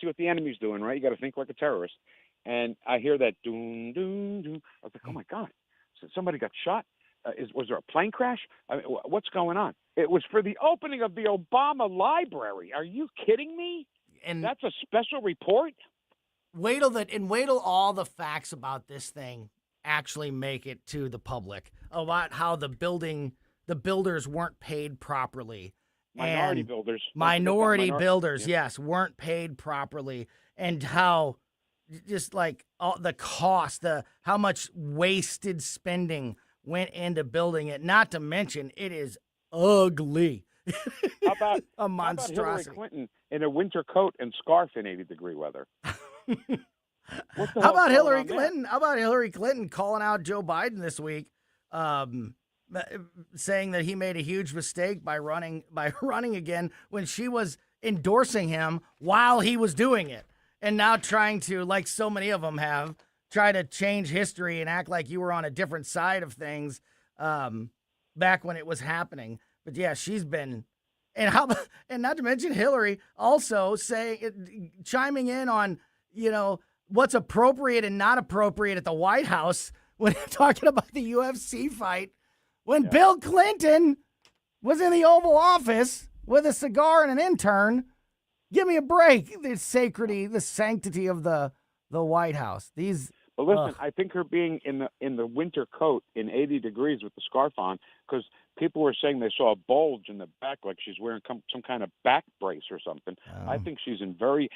Speaker 10: see what the enemy's doing, right? You got to think like a terrorist. And I hear that doom doom doom. I was like, oh my God, so somebody got shot. Was there a plane crash? I mean, what's going on? It was for the opening of the Obama Library. Are you kidding me?
Speaker 2: And
Speaker 10: that's a special report.
Speaker 2: Wait till all the facts about this thing actually make it to the public about how the builders weren't paid properly.
Speaker 10: Minority
Speaker 2: builders, yes, weren't paid properly, and how just like all the cost, how much wasted spending went into building it. Not to mention, it is ugly.
Speaker 10: How about
Speaker 2: a monstrosity?
Speaker 10: How about Hillary Clinton in a winter coat and scarf in 80-degree weather?
Speaker 2: How about Hillary Clinton? How about Hillary Clinton calling out Joe Biden this week, saying that he made a huge mistake by running again when she was endorsing him while he was doing it, and now trying to, like so many of them have, try to change history and act like you were on a different side of things back when it was happening. But yeah, she's been, and not to mention Hillary also chiming in on, what's appropriate and not appropriate at the White House when talking about the UFC fight. When Bill Clinton was in the Oval Office with a cigar and an intern, give me a break. The sanctity of the White House.
Speaker 10: But listen, I think her being in the winter coat in 80 degrees with the scarf on, because people were saying they saw a bulge in the back, like she's wearing some kind of back brace or something. I think she's in very,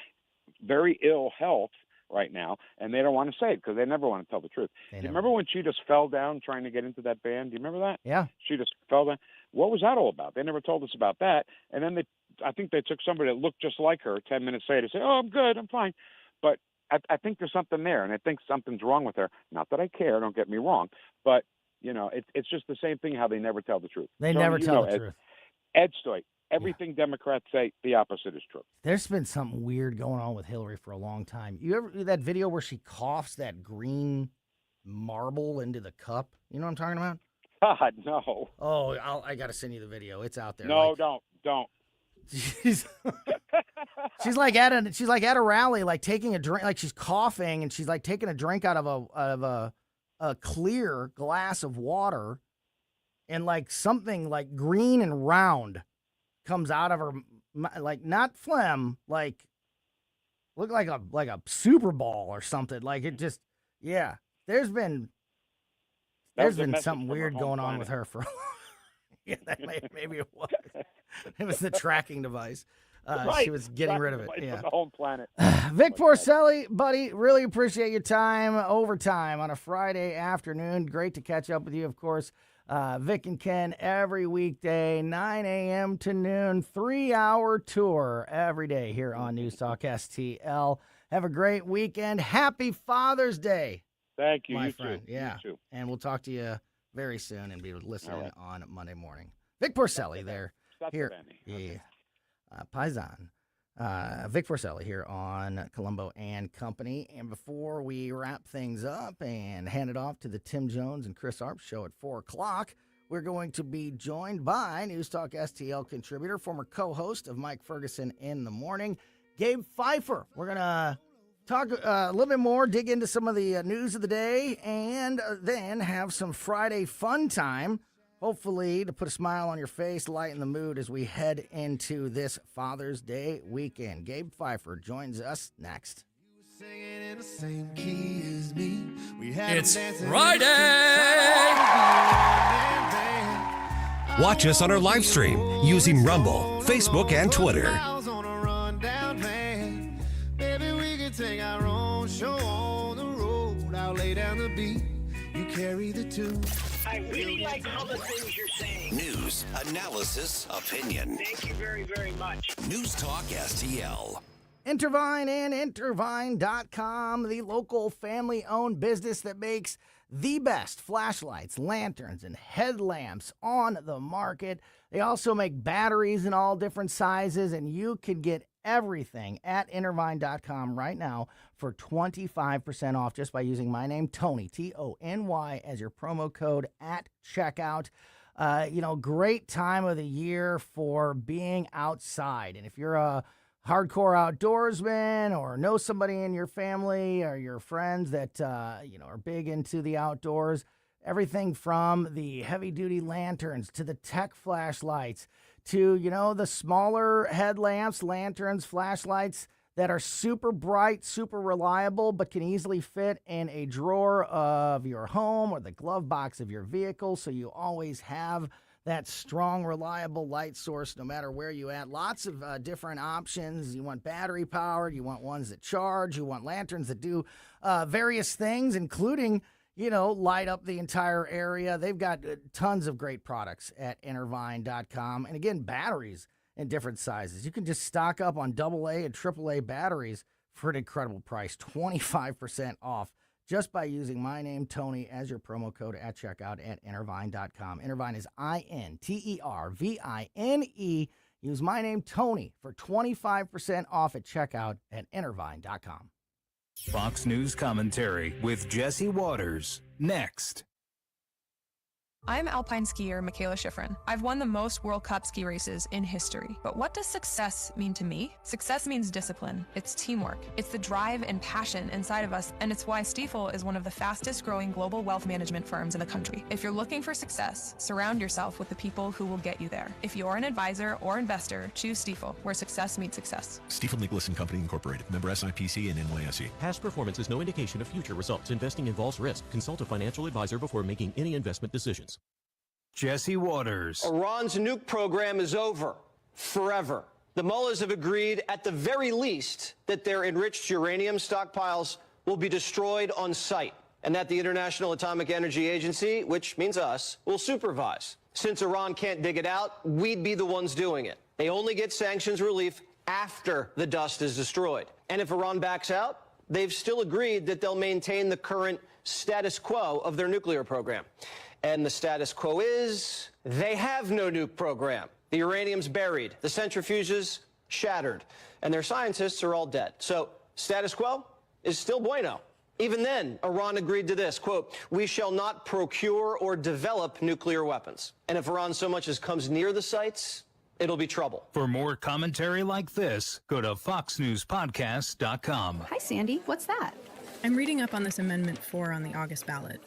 Speaker 10: very ill health right now, and they don't want to say it because they never want to tell the truth. Do you remember when she just fell down trying to get into that band? Do you remember that?
Speaker 2: Yeah.
Speaker 10: She just fell down. What was that all about? They never told us about that. And then I think they took somebody that looked just like her 10 minutes later to say, oh, I'm good, I'm fine. But I think there's something there, and I think something's wrong with her. Not that I care, don't get me wrong, but, it's just the same thing how they never tell the truth.
Speaker 2: They never tell the truth.
Speaker 10: Ed Stoy, everything Democrats say, the opposite is true.
Speaker 2: There's been something weird going on with Hillary for a long time. You ever that video where she coughs that green marble into the cup? You know what I'm talking about?
Speaker 10: God, no.
Speaker 2: Oh, I got to send you the video. It's out there.
Speaker 10: No, don't.
Speaker 2: She's like at a rally, like taking a drink, like she's coughing, and she's like taking a drink out of a clear glass of water, and like something like green and round comes out of her, like not phlegm, like looked like a Super Bowl or something. Like it just, yeah. There's been something weird going on with her for. Yeah, maybe it was. It was the tracking device.
Speaker 10: Right.
Speaker 2: She was getting rid of it. Yeah.
Speaker 10: The home planet.
Speaker 2: Vic Porcelli, buddy, really appreciate your time. Overtime on a Friday afternoon. Great to catch up with you, of course. Vic and Ken every weekday, 9 a.m. to noon, 3-hour tour every day here on News Talk STL. Have a great weekend. Happy Father's Day.
Speaker 10: Thank you.
Speaker 2: My
Speaker 10: You
Speaker 2: friend.
Speaker 10: too.
Speaker 2: Yeah.
Speaker 10: You too.
Speaker 2: And we'll talk to you very soon and be listening on Monday morning. Vic Porcelli there. Here. Yeah. Paisan. Vic Porcelli here on Colombo and Company. And before we wrap things up and hand it off to the Tim Jones and Chris Arp show at 4 o'clock, we're going to be joined by News Talk STL contributor, former co-host of Mike Ferguson in the Morning, Gabe Phifer. We're going to talk a little bit more, dig into some of the news of the day, and then have some Friday fun time. Hopefully, to put a smile on your face, lighten the mood as we head into this Father's Day weekend. Gabe Phifer joins us next.
Speaker 1: It's Friday!
Speaker 8: Watch us on our live stream using Rumble, Facebook, and Twitter.
Speaker 1: Maybe we can take our own show on the road. I'll lay down the beat, you carry the tune.
Speaker 11: I really like all the things you're saying.
Speaker 8: News, analysis, opinion.
Speaker 11: Thank you very, very much.
Speaker 8: News Talk STL.
Speaker 2: Intervine and Intervine.com, the local family-owned business that makes the best flashlights, lanterns, and headlamps on the market. They also make batteries in all different sizes, and you can get everything at Intervine.com right now for 25% off just by using my name, Tony, Tony, as your promo code at checkout. Great time of the year for being outside. And if you're a hardcore outdoorsman or know somebody in your family or your friends that, are big into the outdoors, everything from the heavy-duty lanterns to the tech flashlights to, the smaller headlamps, lanterns, flashlights that are super bright, super reliable, but can easily fit in a drawer of your home or the glove box of your vehicle, so you always have that strong, reliable light source no matter where you at. Lots of different options. You want battery powered, you want ones that charge, you want lanterns that do various things, including, light up the entire area. They've got tons of great products at Intervine.com. And again, batteries in different sizes. You can just stock up on AA and AAA batteries for an incredible price, 25% off, just by using my name, Tony, as your promo code at checkout at Intervine.com. Intervine is Intervine. Use my name, Tony, for 25% off at checkout at Intervine.com.
Speaker 15: Fox News commentary with Jesse Waters. Next.
Speaker 16: I'm alpine skier Michaela Schifrin. I've won the most World Cup ski races in history. But what does success mean to me? Success means discipline. It's teamwork. It's the drive and passion inside of us, and it's why Stifel is one of the fastest growing global wealth management firms in the country. If you're looking for success, surround yourself with the people who will get you there. If you're an advisor or investor, choose Stifel, where success meets success.
Speaker 17: Stifel Nicholas & Company Incorporated. Member SIPC and NYSE.
Speaker 25: Past performance is no indication of future results. Investing involves risk. Consult a financial advisor before making any investment decisions.
Speaker 15: Jesse Waters.
Speaker 26: Iran's nuke program is over. Forever. The mullahs have agreed, at the very least, that their enriched uranium stockpiles will be destroyed on site, and that the International Atomic Energy Agency, which means us, will supervise. Since Iran can't dig it out, we'd be the ones doing it. They only get sanctions relief after the dust is destroyed. And if Iran backs out, they've still agreed that they'll maintain the current status quo of their nuclear program. And the status quo is they have no nuke program. The uranium's buried, the centrifuges shattered, and their scientists are all dead. So status quo is still bueno. Even then, Iran agreed to this, quote, "We shall not procure or develop nuclear weapons." And if Iran so much as comes near the sites, it'll be trouble.
Speaker 15: For more commentary like this, go to foxnewspodcast.com.
Speaker 27: Hi, Sandy. What's that? I'm reading up on this Amendment 4 on the August ballot.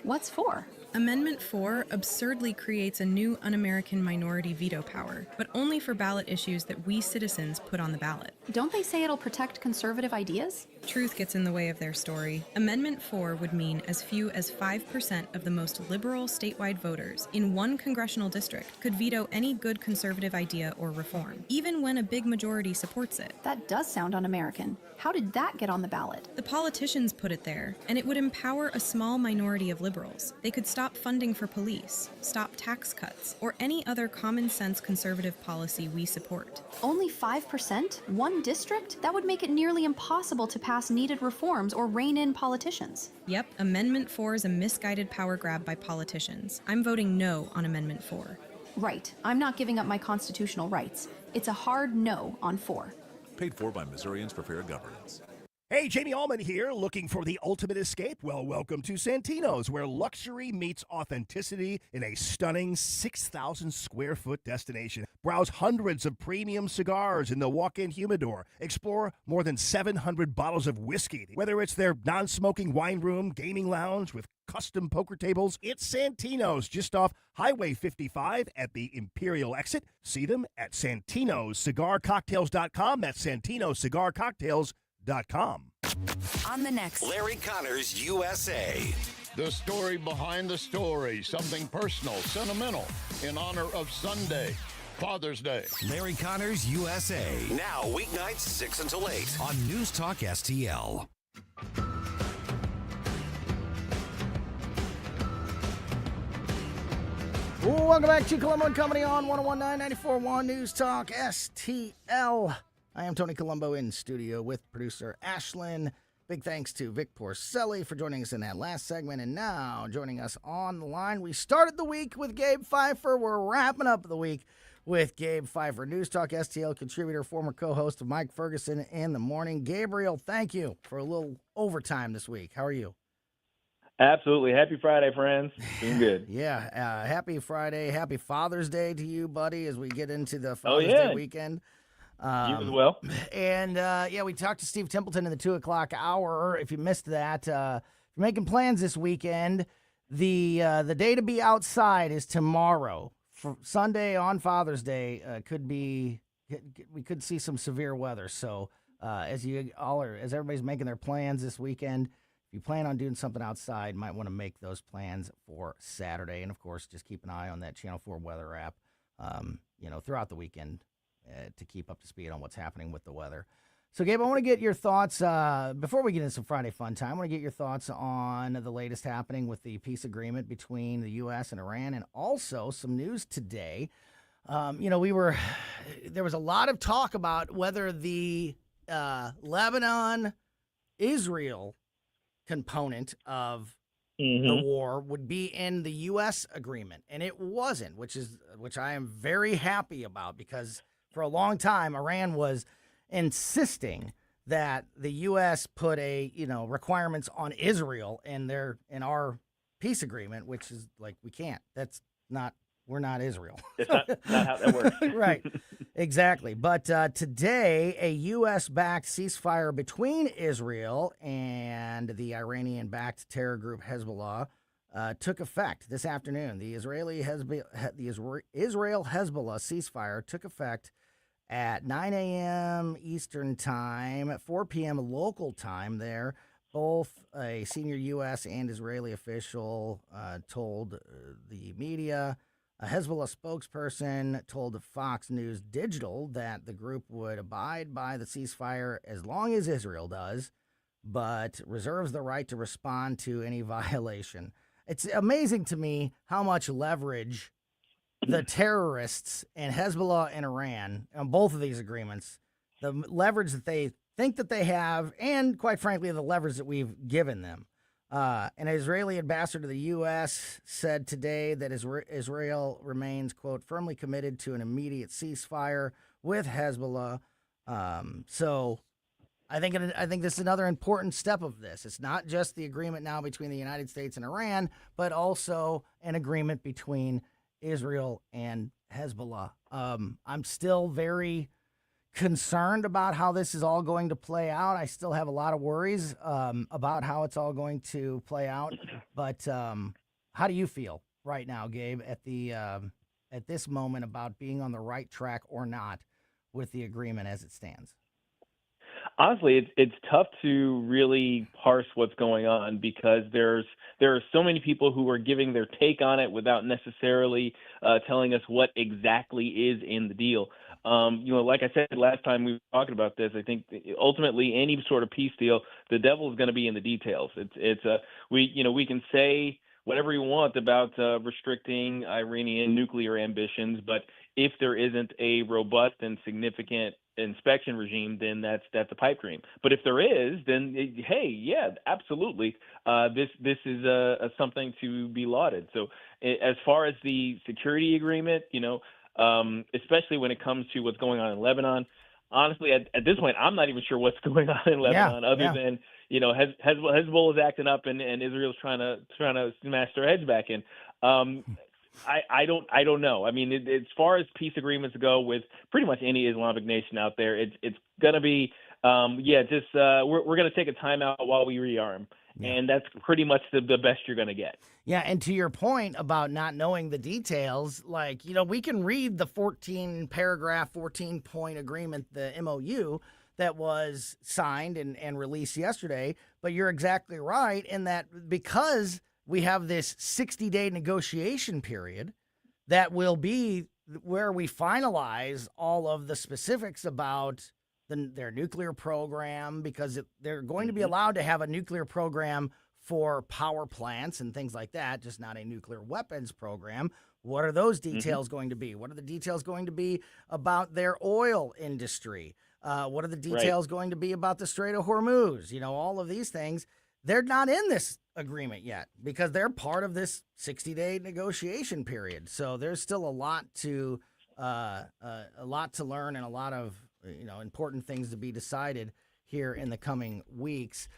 Speaker 3: What's 4?
Speaker 16: Amendment 4 absurdly creates a new un-American minority veto power, but only for ballot issues that we citizens put on the ballot.
Speaker 3: Don't they say it'll protect conservative ideas?
Speaker 16: Truth gets in the way of their story. Amendment 4 would mean as few as 5% of the most liberal statewide voters in one congressional district could veto any good conservative idea or reform, even when a big majority supports it.
Speaker 3: That does sound un-American. How did that get on the ballot?
Speaker 16: The politicians put it there, and it would empower a small minority of liberals. They could stop funding for police, stop tax cuts, or any other common sense conservative policy we support.
Speaker 3: Only 5%? One district? That would make it nearly impossible to pass needed reforms or rein in politicians.
Speaker 16: Yep, Amendment 4 is a misguided power grab by politicians. I'm voting no on Amendment 4.
Speaker 3: Right. I'm not giving up my constitutional rights. It's a hard no on 4.
Speaker 17: Paid for by Missourians for Fair Governance.
Speaker 18: Hey, Jamie Allman here, looking for the ultimate escape? Well, welcome to Santino's, where luxury meets authenticity in a stunning 6,000 square foot destination. Browse hundreds of premium cigars in the walk-in humidor. Explore more than 700 bottles of whiskey. Whether it's their non-smoking wine room, gaming lounge with custom poker tables, it's Santino's just off Highway 55 at the Imperial exit. See them at Santino'sCigarCocktails.com. That's Santino'sCigarCocktails.com.
Speaker 19: On the next
Speaker 8: Larry Connor's USA.
Speaker 20: The story behind the story, something personal, sentimental, in honor of Sunday, Father's Day.
Speaker 8: Larry Connor's USA. Now, weeknights 6 until 8 on News Talk STL.
Speaker 2: Welcome back to Colombo and Company on 101.9 94.1 News Talk STL. I am Tony Colombo in studio with producer Ashlyn. Big thanks to Vic Porcelli for joining us in that last segment. And now joining us on the line, we started the week with Gabe Phifer. We're wrapping up the week with Gabe Phifer, News Talk STL contributor, former co-host of Mike Ferguson in the Morning. Gabriel, thank you for a little overtime this week. How are you?
Speaker 21: Absolutely. Happy Friday, friends. Doing good.
Speaker 2: Yeah. Happy Friday. Happy Father's Day to you, buddy, as we get into the Father's Day weekend.
Speaker 21: You as well.
Speaker 2: And, we talked to Steve Templeton in the 2 o'clock hour. If you missed that, if you're making plans this weekend, the day to be outside is tomorrow. For Sunday on Father's Day, we could see some severe weather. So as everybody's making their plans this weekend, if you plan on doing something outside, might want to make those plans for Saturday. And, of course, just keep an eye on that Channel 4 weather app, throughout the weekend. To keep up to speed on what's happening with the weather. So, Gabe, I want to get your thoughts, before we get into some Friday fun time, I want to get your thoughts on the latest happening with the peace agreement between the U.S. and Iran, and also some news today. There was a lot of talk about whether the Lebanon-Israel component of the war would be in the U.S. agreement, and it wasn't, which I am very happy about, because for a long time, Iran was insisting that the U.S. put requirements on Israel in our peace agreement, which is like, we can't. We're not Israel.
Speaker 21: It's not how that works.
Speaker 2: Right, exactly. But today, a U.S.-backed ceasefire between Israel and the Iranian-backed terror group Hezbollah took effect this afternoon. The Israel-Hezbollah ceasefire took effect at 9 a.m. Eastern Time, at 4 p.m. local time there. Both a senior U.S. and Israeli official told the media. A Hezbollah spokesperson told Fox News Digital that the group would abide by the ceasefire as long as Israel does, but reserves the right to respond to any violation. It's amazing to me how much leverage the terrorists and Hezbollah and Iran on both of these agreements, the leverage that they think that they have, and quite frankly, the leverage that we've given them. An Israeli ambassador to the U.S. said today that Israel remains, quote, firmly committed to an immediate ceasefire with Hezbollah. So I think this is another important step of this. It's not just the agreement now between the United States and Iran, but also an agreement between Israel and Hezbollah. I'm still very concerned about how this is all going to play out. I still have a lot of worries about how it's all going to play out. But how do you feel right now, Gabe, at this moment about being on the right track or not with the agreement as it stands?
Speaker 21: Honestly, it's tough to really parse what's going on because there are so many people who are giving their take on it without necessarily telling us what exactly is in the deal. Like I said last time we were talking about this, I think ultimately any sort of peace deal, the devil is going to be in the details. We can say whatever we want about restricting Iranian nuclear ambitions, but if there isn't a robust and significant inspection regime, then that's a pipe dream. But if there is, then hey, yeah, absolutely, this is something to be lauded. So as far as the security agreement, especially when it comes to what's going on in Lebanon, honestly, at this point, I'm not even sure what's going on in Lebanon, other than Hezbollah is acting up and Israel's trying to smash their heads back in. I don't know. I mean, as far as peace agreements go with pretty much any Islamic nation out there, it's going to be, we're going to take a timeout while we rearm. Yeah. And that's pretty much the best you're going to get.
Speaker 2: Yeah, and to your point about not knowing the details, we can read the 14-paragraph, 14-point agreement, the MOU, that was signed and released yesterday, but you're exactly right in that because we have this 60-day negotiation period that will be where we finalize all of the specifics about their nuclear program, because they're going to be allowed to have a nuclear program for power plants and things like that, just not a nuclear weapons program. What are those details going to be? What are the details going to be about their oil industry? What are the details going to be about the Strait of Hormuz? All of these things, they're not in this agreement yet because they're part of this 60-day negotiation period. So there's still a lot to learn and a lot of important things to be decided here in the coming weeks.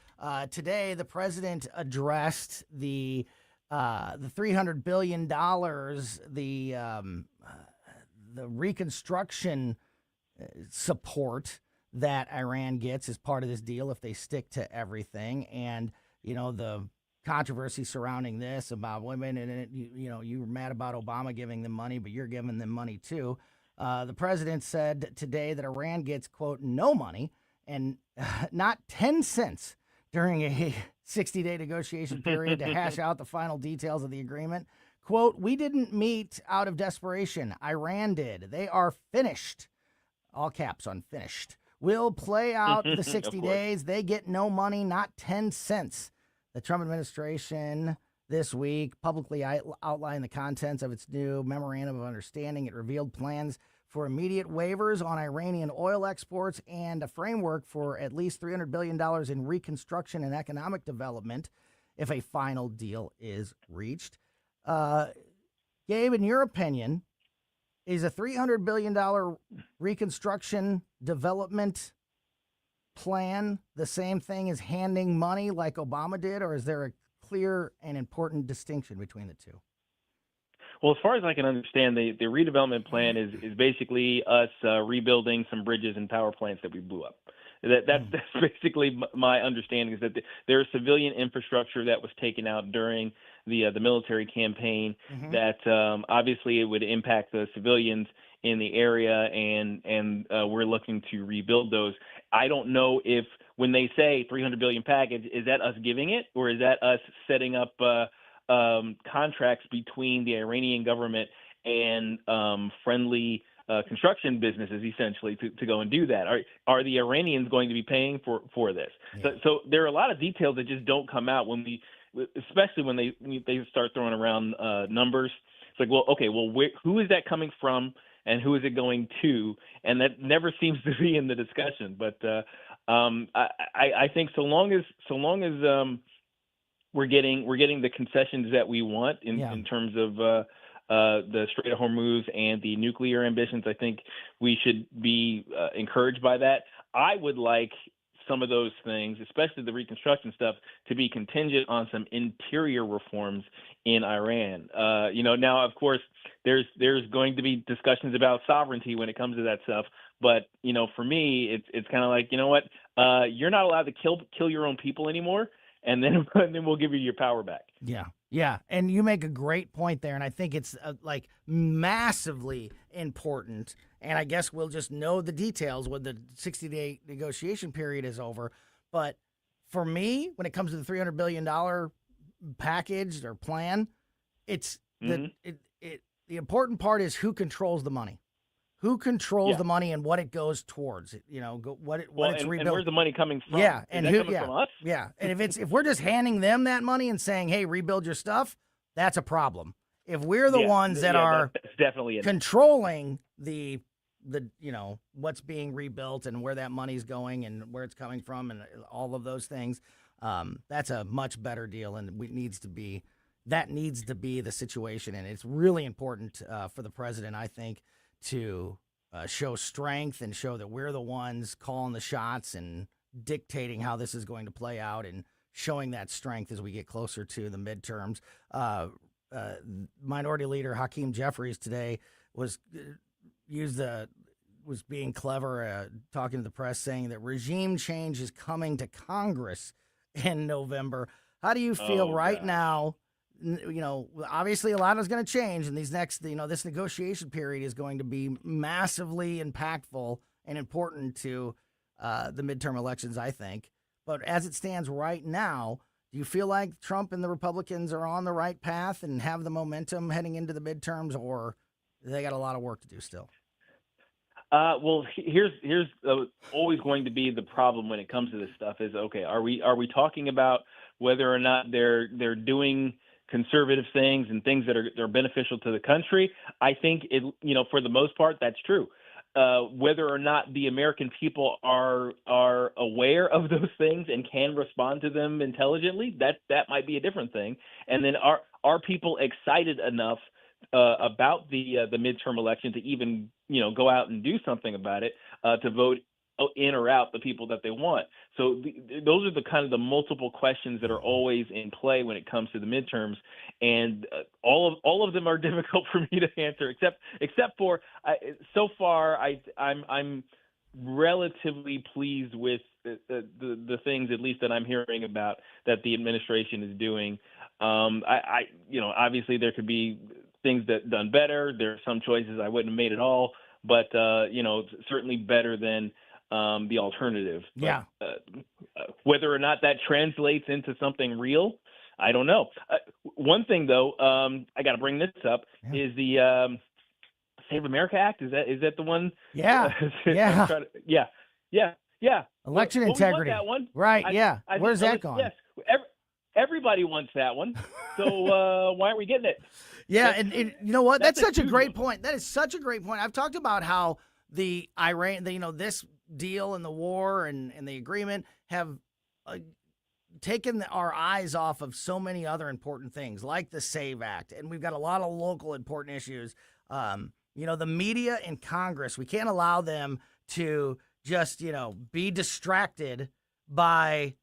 Speaker 2: Today, the president addressed the $300 billion, the reconstruction support that Iran gets as part of this deal if they stick to everything, and the controversy surrounding this about women, and you were mad about Obama giving them money, but you're giving them money too. The president said today that Iran gets, quote, no money and not 10 cents during a 60-day negotiation period to hash out the final details of the agreement. Quote, we didn't meet out of desperation. Iran did. They are finished. All caps on finished. We'll play out the 60 days. They get no money, not 10 cents. The Trump administration this week publicly outlined the contents of its new memorandum of understanding. It revealed plans for immediate waivers on Iranian oil exports and a framework for at least $300 billion in reconstruction and economic development if a final deal is reached. Gabe, in your opinion, is a $300 billion reconstruction development plan the same thing as handing money like Obama did, or is there a clear and important distinction between the two?
Speaker 21: Well, as far as I can understand, the redevelopment plan is basically us rebuilding some bridges and power plants that we blew up. That's basically my understanding, is that there's civilian infrastructure that was taken out during the military campaign that obviously it would impact the civilians in the area, and we're looking to rebuild those. I don't know if when they say $300 billion package, is that us giving it, or is that us setting up contracts between the Iranian government and friendly construction businesses, essentially, to go and do that? Are the Iranians going to be paying for this? Yeah. So there are a lot of details that just don't come out especially when they start throwing around numbers. It's like, well, okay, who is that coming from, and who is it going to? And that never seems to be in the discussion. But I think so long as we're getting the concessions that we want in terms of the Strait of Hormuz and the nuclear ambitions, I think we should be encouraged by that. I would like some of those things, especially the reconstruction stuff, to be contingent on some interior reforms in Iran. Now, of course, there's going to be discussions about sovereignty when it comes to that stuff, But for me, it's kind of like, you know what, you're not allowed to kill your own people anymore, and then we'll give you your power back.
Speaker 2: Yeah, and you make a great point there, and I think it's like massively important. And I guess we'll just know the details when the 60-day negotiation period is over. But for me, when it comes to the $300 billion package or plan, it's the important part is who controls the money. Who controls the money and what it goes towards? What it's rebuilt.
Speaker 21: And where's the money coming from?
Speaker 2: Yeah,
Speaker 21: and who? From us?
Speaker 2: Yeah, and if we're just handing them that money and saying, "Hey, rebuild your stuff," that's a problem. If we're the ones that are
Speaker 21: that's definitely
Speaker 2: controlling the what's being rebuilt and where that money's going and where it's coming from and all of those things, that's a much better deal, and that needs to be the situation. And it's really important for the president, I think, to show strength and show that we're the ones calling the shots and dictating how this is going to play out, and showing that strength as we get closer to the midterms. Minority Leader Hakeem Jeffries today was being clever, talking to the press, saying that regime change is coming to Congress in November. How do you feel now? Obviously a lot is going to change, and these next, this negotiation period is going to be massively impactful and important to the midterm elections, I think. But as it stands right now, do you feel like Trump and the Republicans are on the right path and have the momentum heading into the midterms, or they got a lot of work to do still?
Speaker 21: Well, here's always going to be the problem when it comes to this stuff is, okay, are we talking about whether or not they're doing conservative things and things that are beneficial to the country? I think for the most part, that's true. Whether or not the American people are aware of those things and can respond to them intelligently, that might be a different thing. And then are people excited enough about the midterm election to even go out and do something about it, to vote in or out the people that they want? So those are the kind of the multiple questions that are always in play when it comes to the midterms, and all of them are difficult for me to answer, except for so far I'm relatively pleased with the things, at least that I'm hearing about, that the administration is doing. Obviously there could be things that done better. There are some choices I wouldn't have made at all, but certainly better than the alternative.
Speaker 2: Yeah.
Speaker 21: But, whether or not that translates into something real, I don't know. One thing though, I got to bring this up, is the Save America Act. Is that the one?
Speaker 2: Yeah.
Speaker 21: Yeah.
Speaker 2: Election
Speaker 21: well,
Speaker 2: integrity.
Speaker 21: We want that one.
Speaker 2: Right. Where's that
Speaker 21: going?
Speaker 2: going?
Speaker 21: Yes. Everybody wants that one. So why aren't we getting it?
Speaker 2: Yeah, and you know what? That's such a great point. That is such a great point. I've talked about how the Iran, this deal and the war and the agreement have taken our eyes off of so many other important things, like the SAVE Act, and we've got a lot of local important issues. The media and Congress, we can't allow them to just be distracted by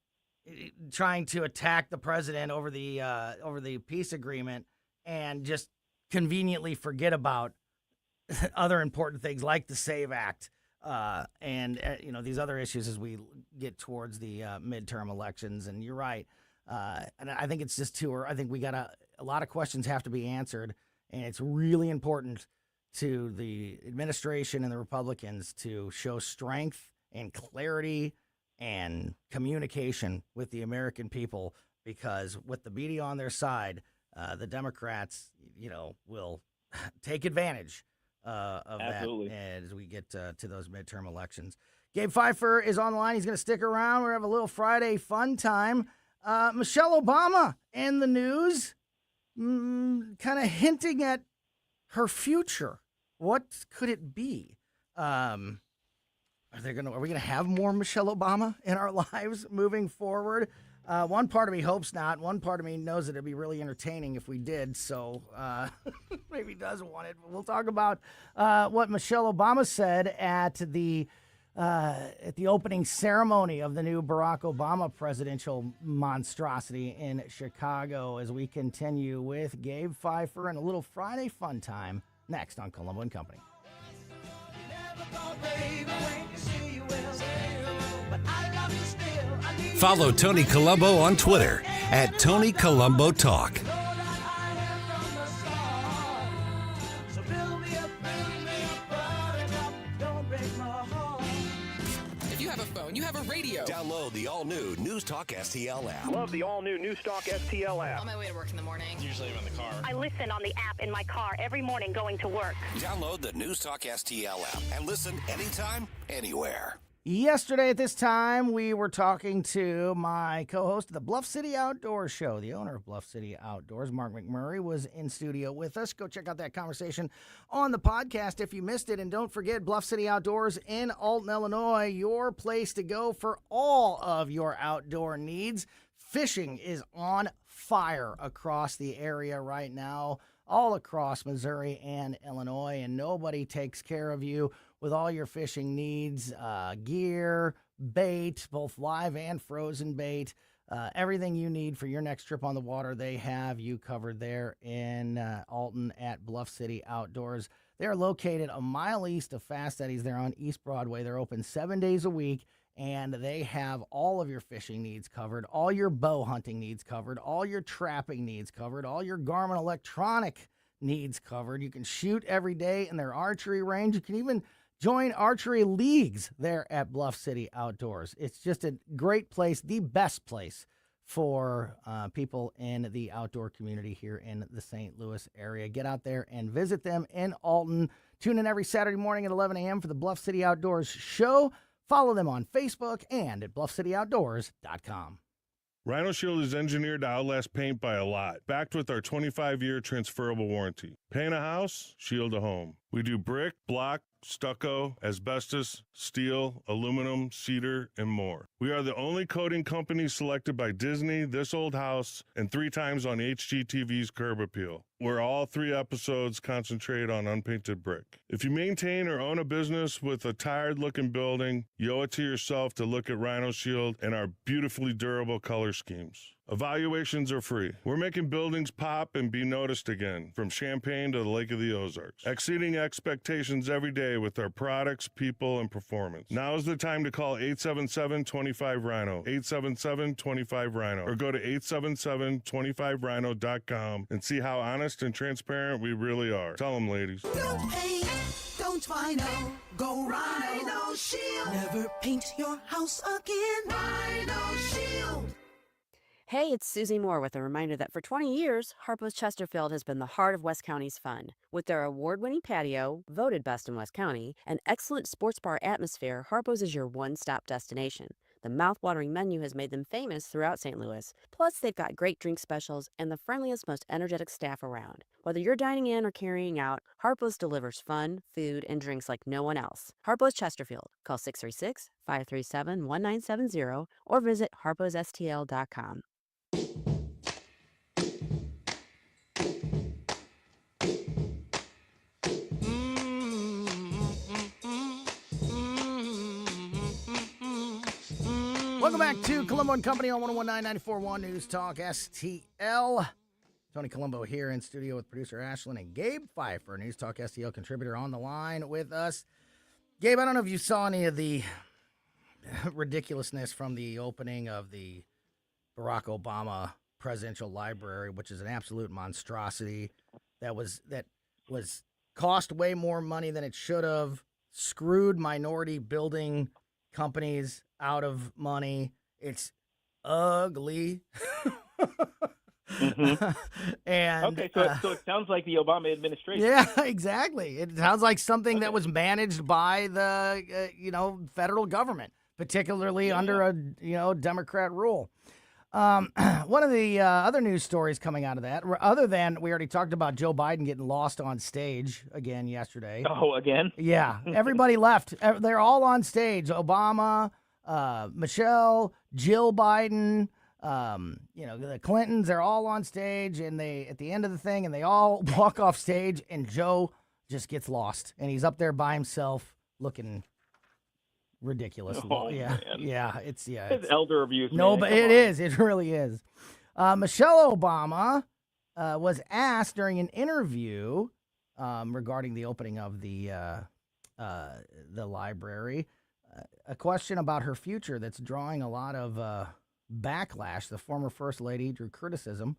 Speaker 2: trying to attack the president over the peace agreement and just conveniently forget about other important things like the SAVE Act and these other issues as we get towards the midterm elections. And you're right. And I think it's just I think we got a lot of questions have to be answered, and it's really important to the administration and the Republicans to show strength and clarity and communication with the American people, because with the media on their side, the Democrats, will take advantage of
Speaker 21: Absolutely.
Speaker 2: that as we get to those midterm elections. Gabe Phifer is on the line. He's going to stick around. We're going to have a little Friday fun time. Michelle Obama in the news, kind of hinting at her future. What could it be? Are we going to have more Michelle Obama in our lives moving forward? One part of me hopes not. One part of me knows that it'd be really entertaining if we did. So maybe doesn't want it. But we'll talk about what Michelle Obama said at the opening ceremony of the new Barack Obama presidential monstrosity in Chicago, as we continue with Gabe Phifer and a little Friday fun time next on Colombo and Company.
Speaker 8: Follow Tony Colombo on Twitter at Tony Colombo Talk.
Speaker 4: If you have a phone, you have a radio.
Speaker 8: Download the all-new News Talk STL app.
Speaker 9: Love the all-new News Talk STL app.
Speaker 4: On my way to work in the morning.
Speaker 17: Usually I'm in the car.
Speaker 14: I listen on the app in my car every morning going to work.
Speaker 8: Download the News Talk STL app and listen anytime, anywhere.
Speaker 2: Yesterday at this time, we were talking to my co-host of the Bluff City Outdoors Show. The owner of Bluff City Outdoors, Mark McMurray, was in studio with us. Go check out that conversation on the podcast if you missed it. And don't forget, Bluff City Outdoors in Alton, Illinois, your place to go for all of your outdoor needs. Fishing is on fire across the area right now, all across Missouri and Illinois, and nobody takes care of you with all your fishing needs, gear, bait, both live and frozen bait, everything you need for your next trip on the water. They have you covered there in Alton at Bluff City Outdoors. They're located a mile east of Fast Eddie's. They're on East Broadway. They're open 7 days a week, and they have all of your fishing needs covered, all your bow hunting needs covered, all your trapping needs covered, all your Garmin electronic needs covered. You can shoot every day in their archery range. You can even join archery leagues there at Bluff City Outdoors. It's just a great place, the best place for people in the outdoor community here in the St. Louis area. Get out there and visit them in Alton. Tune in every Saturday morning at 11 a.m. for the Bluff City Outdoors show. Follow them on Facebook and at bluffcityoutdoors.com.
Speaker 5: Rhino Shield is engineered to outlast paint by a lot, backed with our 25-year transferable warranty. Paint a house, shield a home. We do brick, block, stucco, asbestos, steel, aluminum, cedar, and more. We are the only coating company selected by Disney, This Old House, and 3 times on HGTV's Curb Appeal, where all 3 episodes concentrate on unpainted brick. If you maintain or own a business with a tired-looking building, you owe it to yourself to look at Rhino Shield and our beautifully durable color schemes. Evaluations are free. We're making buildings pop and be noticed again, from Champaign to the Lake of the Ozarks, exceeding expectations every day with our products, people, and performance. Now is the time to call 877-25-RHINO, 877-25-RHINO, or go to 877-25rhino.com and see how honest and transparent we really are. Tell them, ladies.
Speaker 1: Don't paint, don't Rhino, go Rhino Shield. Never paint your house again. Rhino Shield.
Speaker 6: Hey, it's Susie Moore with a reminder that for 20 years, Harpo's Chesterfield has been the heart of West County's fun. With their award-winning patio, voted best in West County, and excellent sports bar atmosphere, Harpo's is your one-stop destination. The mouth-watering menu has made them famous throughout St. Louis. Plus, they've got great drink specials and the friendliest, most energetic staff around. Whether you're dining in or carrying out, Harpo's delivers fun, food, and drinks like no one else. Harpo's Chesterfield. Call 636-537-1970 or visit harposstl.com.
Speaker 2: Welcome back to Colombo and Company on 101.9 News Talk STL. Tony Colombo here in studio with producer Ashlyn and Gabe Phifer, News Talk STL contributor, on the line with us. Gabe, I don't know if you saw any of the ridiculousness from the opening of the Barack Obama Presidential Library, which is an absolute monstrosity that was cost way more money than it should have, screwed minority building companies out of money. It's ugly.
Speaker 21: Mm-hmm.
Speaker 2: And
Speaker 21: okay, so it sounds like the Obama administration.
Speaker 2: Yeah, exactly. It sounds like something that was managed by the federal government, particularly under a Democrat rule. One of the other news stories coming out of that, other than we already talked about Joe Biden getting lost on stage again yesterday.
Speaker 21: Oh, again?
Speaker 2: Yeah, everybody left. They're all on stage. Obama, Michelle, Jill Biden, the Clintons, they're all on stage, and they at the end of the thing, and they all walk off stage, and Joe just gets lost, and he's up there by himself looking ridiculous.
Speaker 21: Oh,
Speaker 2: yeah,
Speaker 21: man.
Speaker 2: yeah,
Speaker 21: It's elder abuse.
Speaker 2: No,
Speaker 21: man.
Speaker 2: but
Speaker 21: Come
Speaker 2: it
Speaker 21: on.
Speaker 2: is. It really is. Michelle Obama was asked during an interview regarding the opening of the the library. A question about her future that's drawing a lot of backlash. The former First Lady drew criticism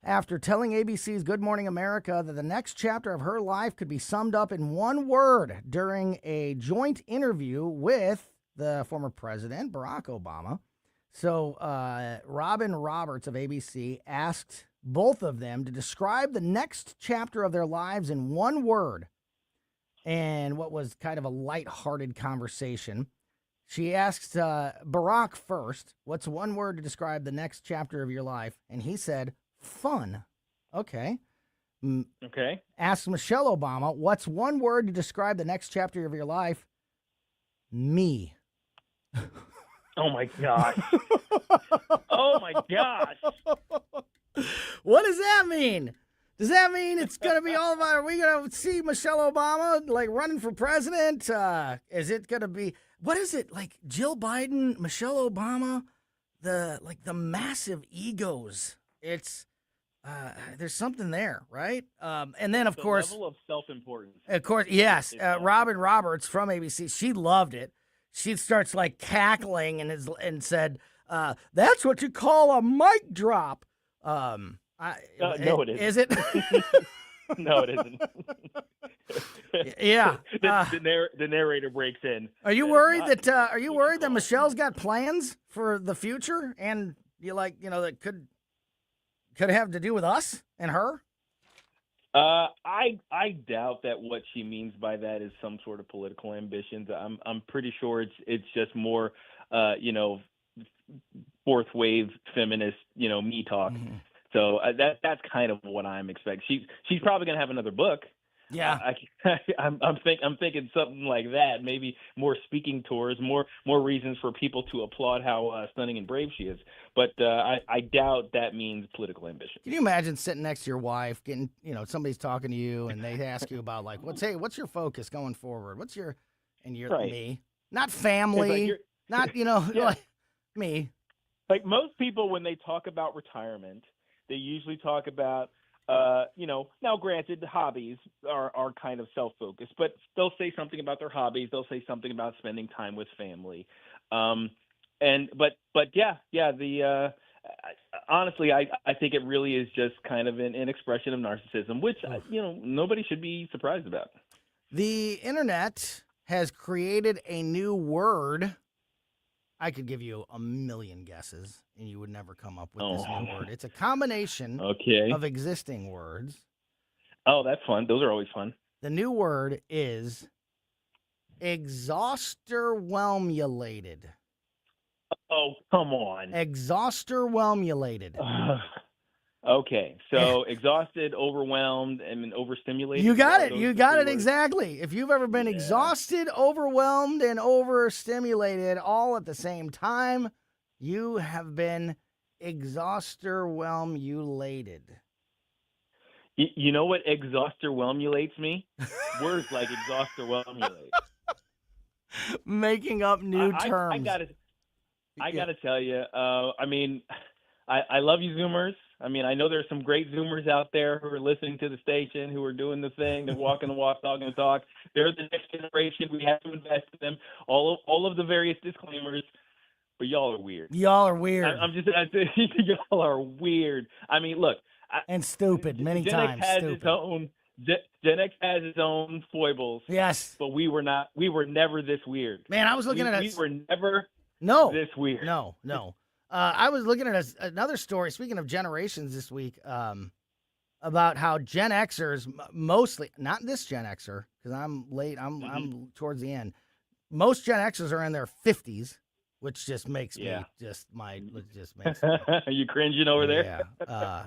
Speaker 2: after telling ABC's Good Morning America that the next chapter of her life could be summed up in one word during a joint interview with the former president, Barack Obama. So Robin Roberts of ABC asked both of them to describe the next chapter of their lives in one word. And what was kind of a lighthearted conversation. She asked Barack first, what's one word to describe the next chapter of your life? And he said, fun. Okay.
Speaker 21: Okay.
Speaker 2: Asked Michelle Obama, what's one word to describe the next chapter of your life? Me.
Speaker 21: Oh, my gosh. Oh, my gosh.
Speaker 2: What does that mean? Does that mean it's going to be all about, are we going to see Michelle Obama, like, running for president? Is it going to be, what is it, like, Jill Biden, Michelle Obama, the massive egos? It's, there's something there, right? And then, of course.
Speaker 21: Level of self-importance.
Speaker 2: Of course, yes. Robin Roberts from ABC, she loved it. She starts, like, cackling and said, that's what you call a mic drop.
Speaker 21: No, it isn't.
Speaker 2: Is it?
Speaker 21: No, it isn't.
Speaker 2: Yeah.
Speaker 21: The narrator breaks in.
Speaker 2: Are you worried that Michelle's got plans for the future, and that could have to do with us and her?
Speaker 21: I doubt that what she means by that is some sort of political ambitions. I'm pretty sure it's just more fourth wave feminist, me talk. Mm-hmm. So that's kind of what I'm expecting. She's probably gonna have another book.
Speaker 2: Yeah,
Speaker 21: I'm thinking something like that. Maybe more speaking tours, more reasons for people to applaud how stunning and brave she is. But I doubt that means political ambition.
Speaker 2: Can you imagine sitting next to your wife, getting somebody's talking to you, and they ask you about like what's your focus going forward? What's your
Speaker 21: right.
Speaker 2: Me, not family, not like me.
Speaker 21: Like most people, when they talk about retirement, they usually talk about, now granted, hobbies are kind of self-focused, but they'll say something about their hobbies. They'll say something about spending time with family. Honestly, I think it really is just kind of an expression of narcissism, which, nobody should be surprised about.
Speaker 2: The internet has created a new word. I could give you a million guesses, and you would never come up with this new word. It's a combination of existing words.
Speaker 21: Oh, that's fun. Those are always fun.
Speaker 2: The new word is exhausterwhelmulated.
Speaker 21: Oh, come on.
Speaker 2: Exhausterwhelmulated.
Speaker 21: Okay, so exhausted, overwhelmed, and overstimulated.
Speaker 2: You got it. You got it exactly. If you've ever been exhausted, overwhelmed, and overstimulated all at the same time, you have been exhausterwhelmulated.
Speaker 21: You know what exhausterwhelmulates me? Words like exhausterwhelmulate.
Speaker 2: Making up new terms.
Speaker 21: I gotta tell you. I love you, Zoomers. I know there's some great Zoomers out there who are listening to the station, who are doing the thing. They're walking the walk, talking the talk. They're the next generation. We have to invest in them. All of the various disclaimers, but y'all are weird.
Speaker 2: Y'all are weird.
Speaker 21: Y'all are weird. Look.
Speaker 2: And stupid, many
Speaker 21: Gen
Speaker 2: times.
Speaker 21: X has its own. Gen X has its own foibles.
Speaker 2: Yes.
Speaker 21: But we were not. We were never this weird.
Speaker 2: Man, I was looking at
Speaker 21: We were never this weird.
Speaker 2: No. I was looking at another story, speaking of generations this week, about how Gen Xers, mostly, not this Gen Xer, because I'm late, I'm towards the end. Most Gen Xers are in their 50s, which just makes me,
Speaker 21: Are you cringing over there?
Speaker 2: Yeah.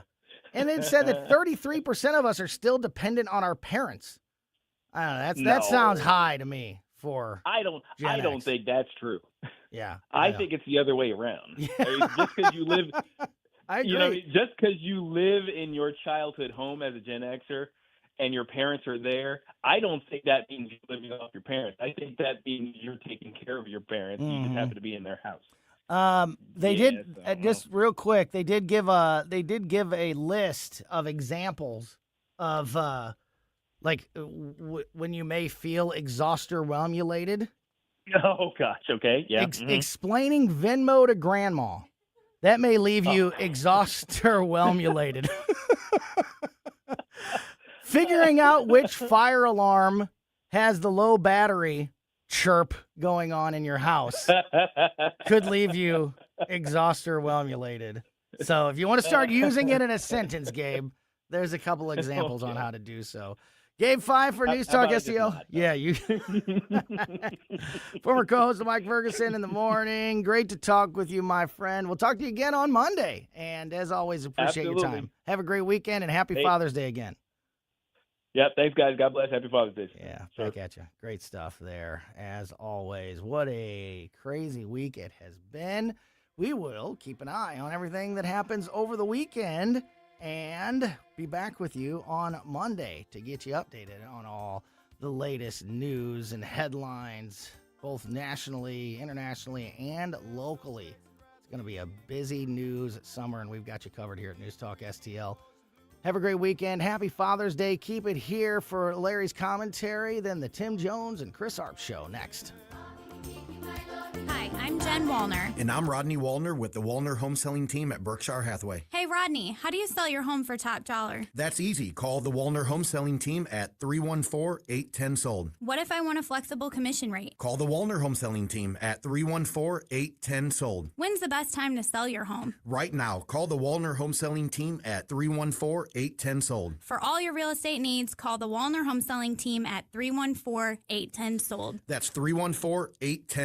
Speaker 2: And it said that 33% of us are still dependent on our parents. I don't know, that sounds high to me for
Speaker 21: I don't think that's true.
Speaker 2: Yeah,
Speaker 21: I think it's the other way around. Yeah. Just because you live,
Speaker 2: I agree.
Speaker 21: Just because you live in your childhood home as a Gen Xer and your parents are there, I don't think that means you're living off your parents. I think that means you're taking care of your parents. You just happen to be in their house.
Speaker 2: Just real quick. They did give a list of examples of like when you may feel exhauster-whelmulated.
Speaker 21: Oh, gosh. Okay. Yeah.
Speaker 2: Explaining Venmo to grandma. That may leave you exhauster-whelmulated. Figuring out which fire alarm has the low battery chirp going on in your house could leave you exhauster-whelmulated. So if you want to start using it in a sentence, Gabe, there's a couple examples on how to do so. Gabe Phifer, News Talk STL. Yeah, you. Former co-host of Mike Ferguson in the morning. Great to talk with you, my friend. We'll talk to you again on Monday. And as always, appreciate your time. Have a great weekend and happy Father's Day again.
Speaker 21: Yep. Thanks, guys. God bless. Happy Father's Day.
Speaker 2: Yeah, back at you. Great stuff there, as always. What a crazy week it has been. We will keep an eye on everything that happens over the weekend and be back with you on Monday to get you updated on all the latest news and headlines, both nationally, internationally, and locally. It's going to be a busy news summer, and we've got you covered here at News Talk STL. Have a great weekend. Happy Father's Day. Keep it here for Larry's commentary, then the Tim Jones and Chris Arp Show next.
Speaker 7: Hi, I'm Jen Wallner.
Speaker 12: And I'm Rodney Wallner with the Wallner Home Selling Team at Berkshire Hathaway.
Speaker 7: Hey, Rodney, how do you sell your home for top dollar?
Speaker 12: That's easy. Call the Wallner Home Selling Team at 314-810-SOLD.
Speaker 7: What if I want a flexible commission rate?
Speaker 12: Call the Wallner Home Selling Team at 314-810-SOLD.
Speaker 7: When's the best time to sell your home?
Speaker 12: Right now. Call the Wallner Home Selling Team at 314-810-SOLD.
Speaker 7: For all your real estate needs, call the Wallner Home Selling Team at 314-810-SOLD.
Speaker 12: That's 314-810-SOLD.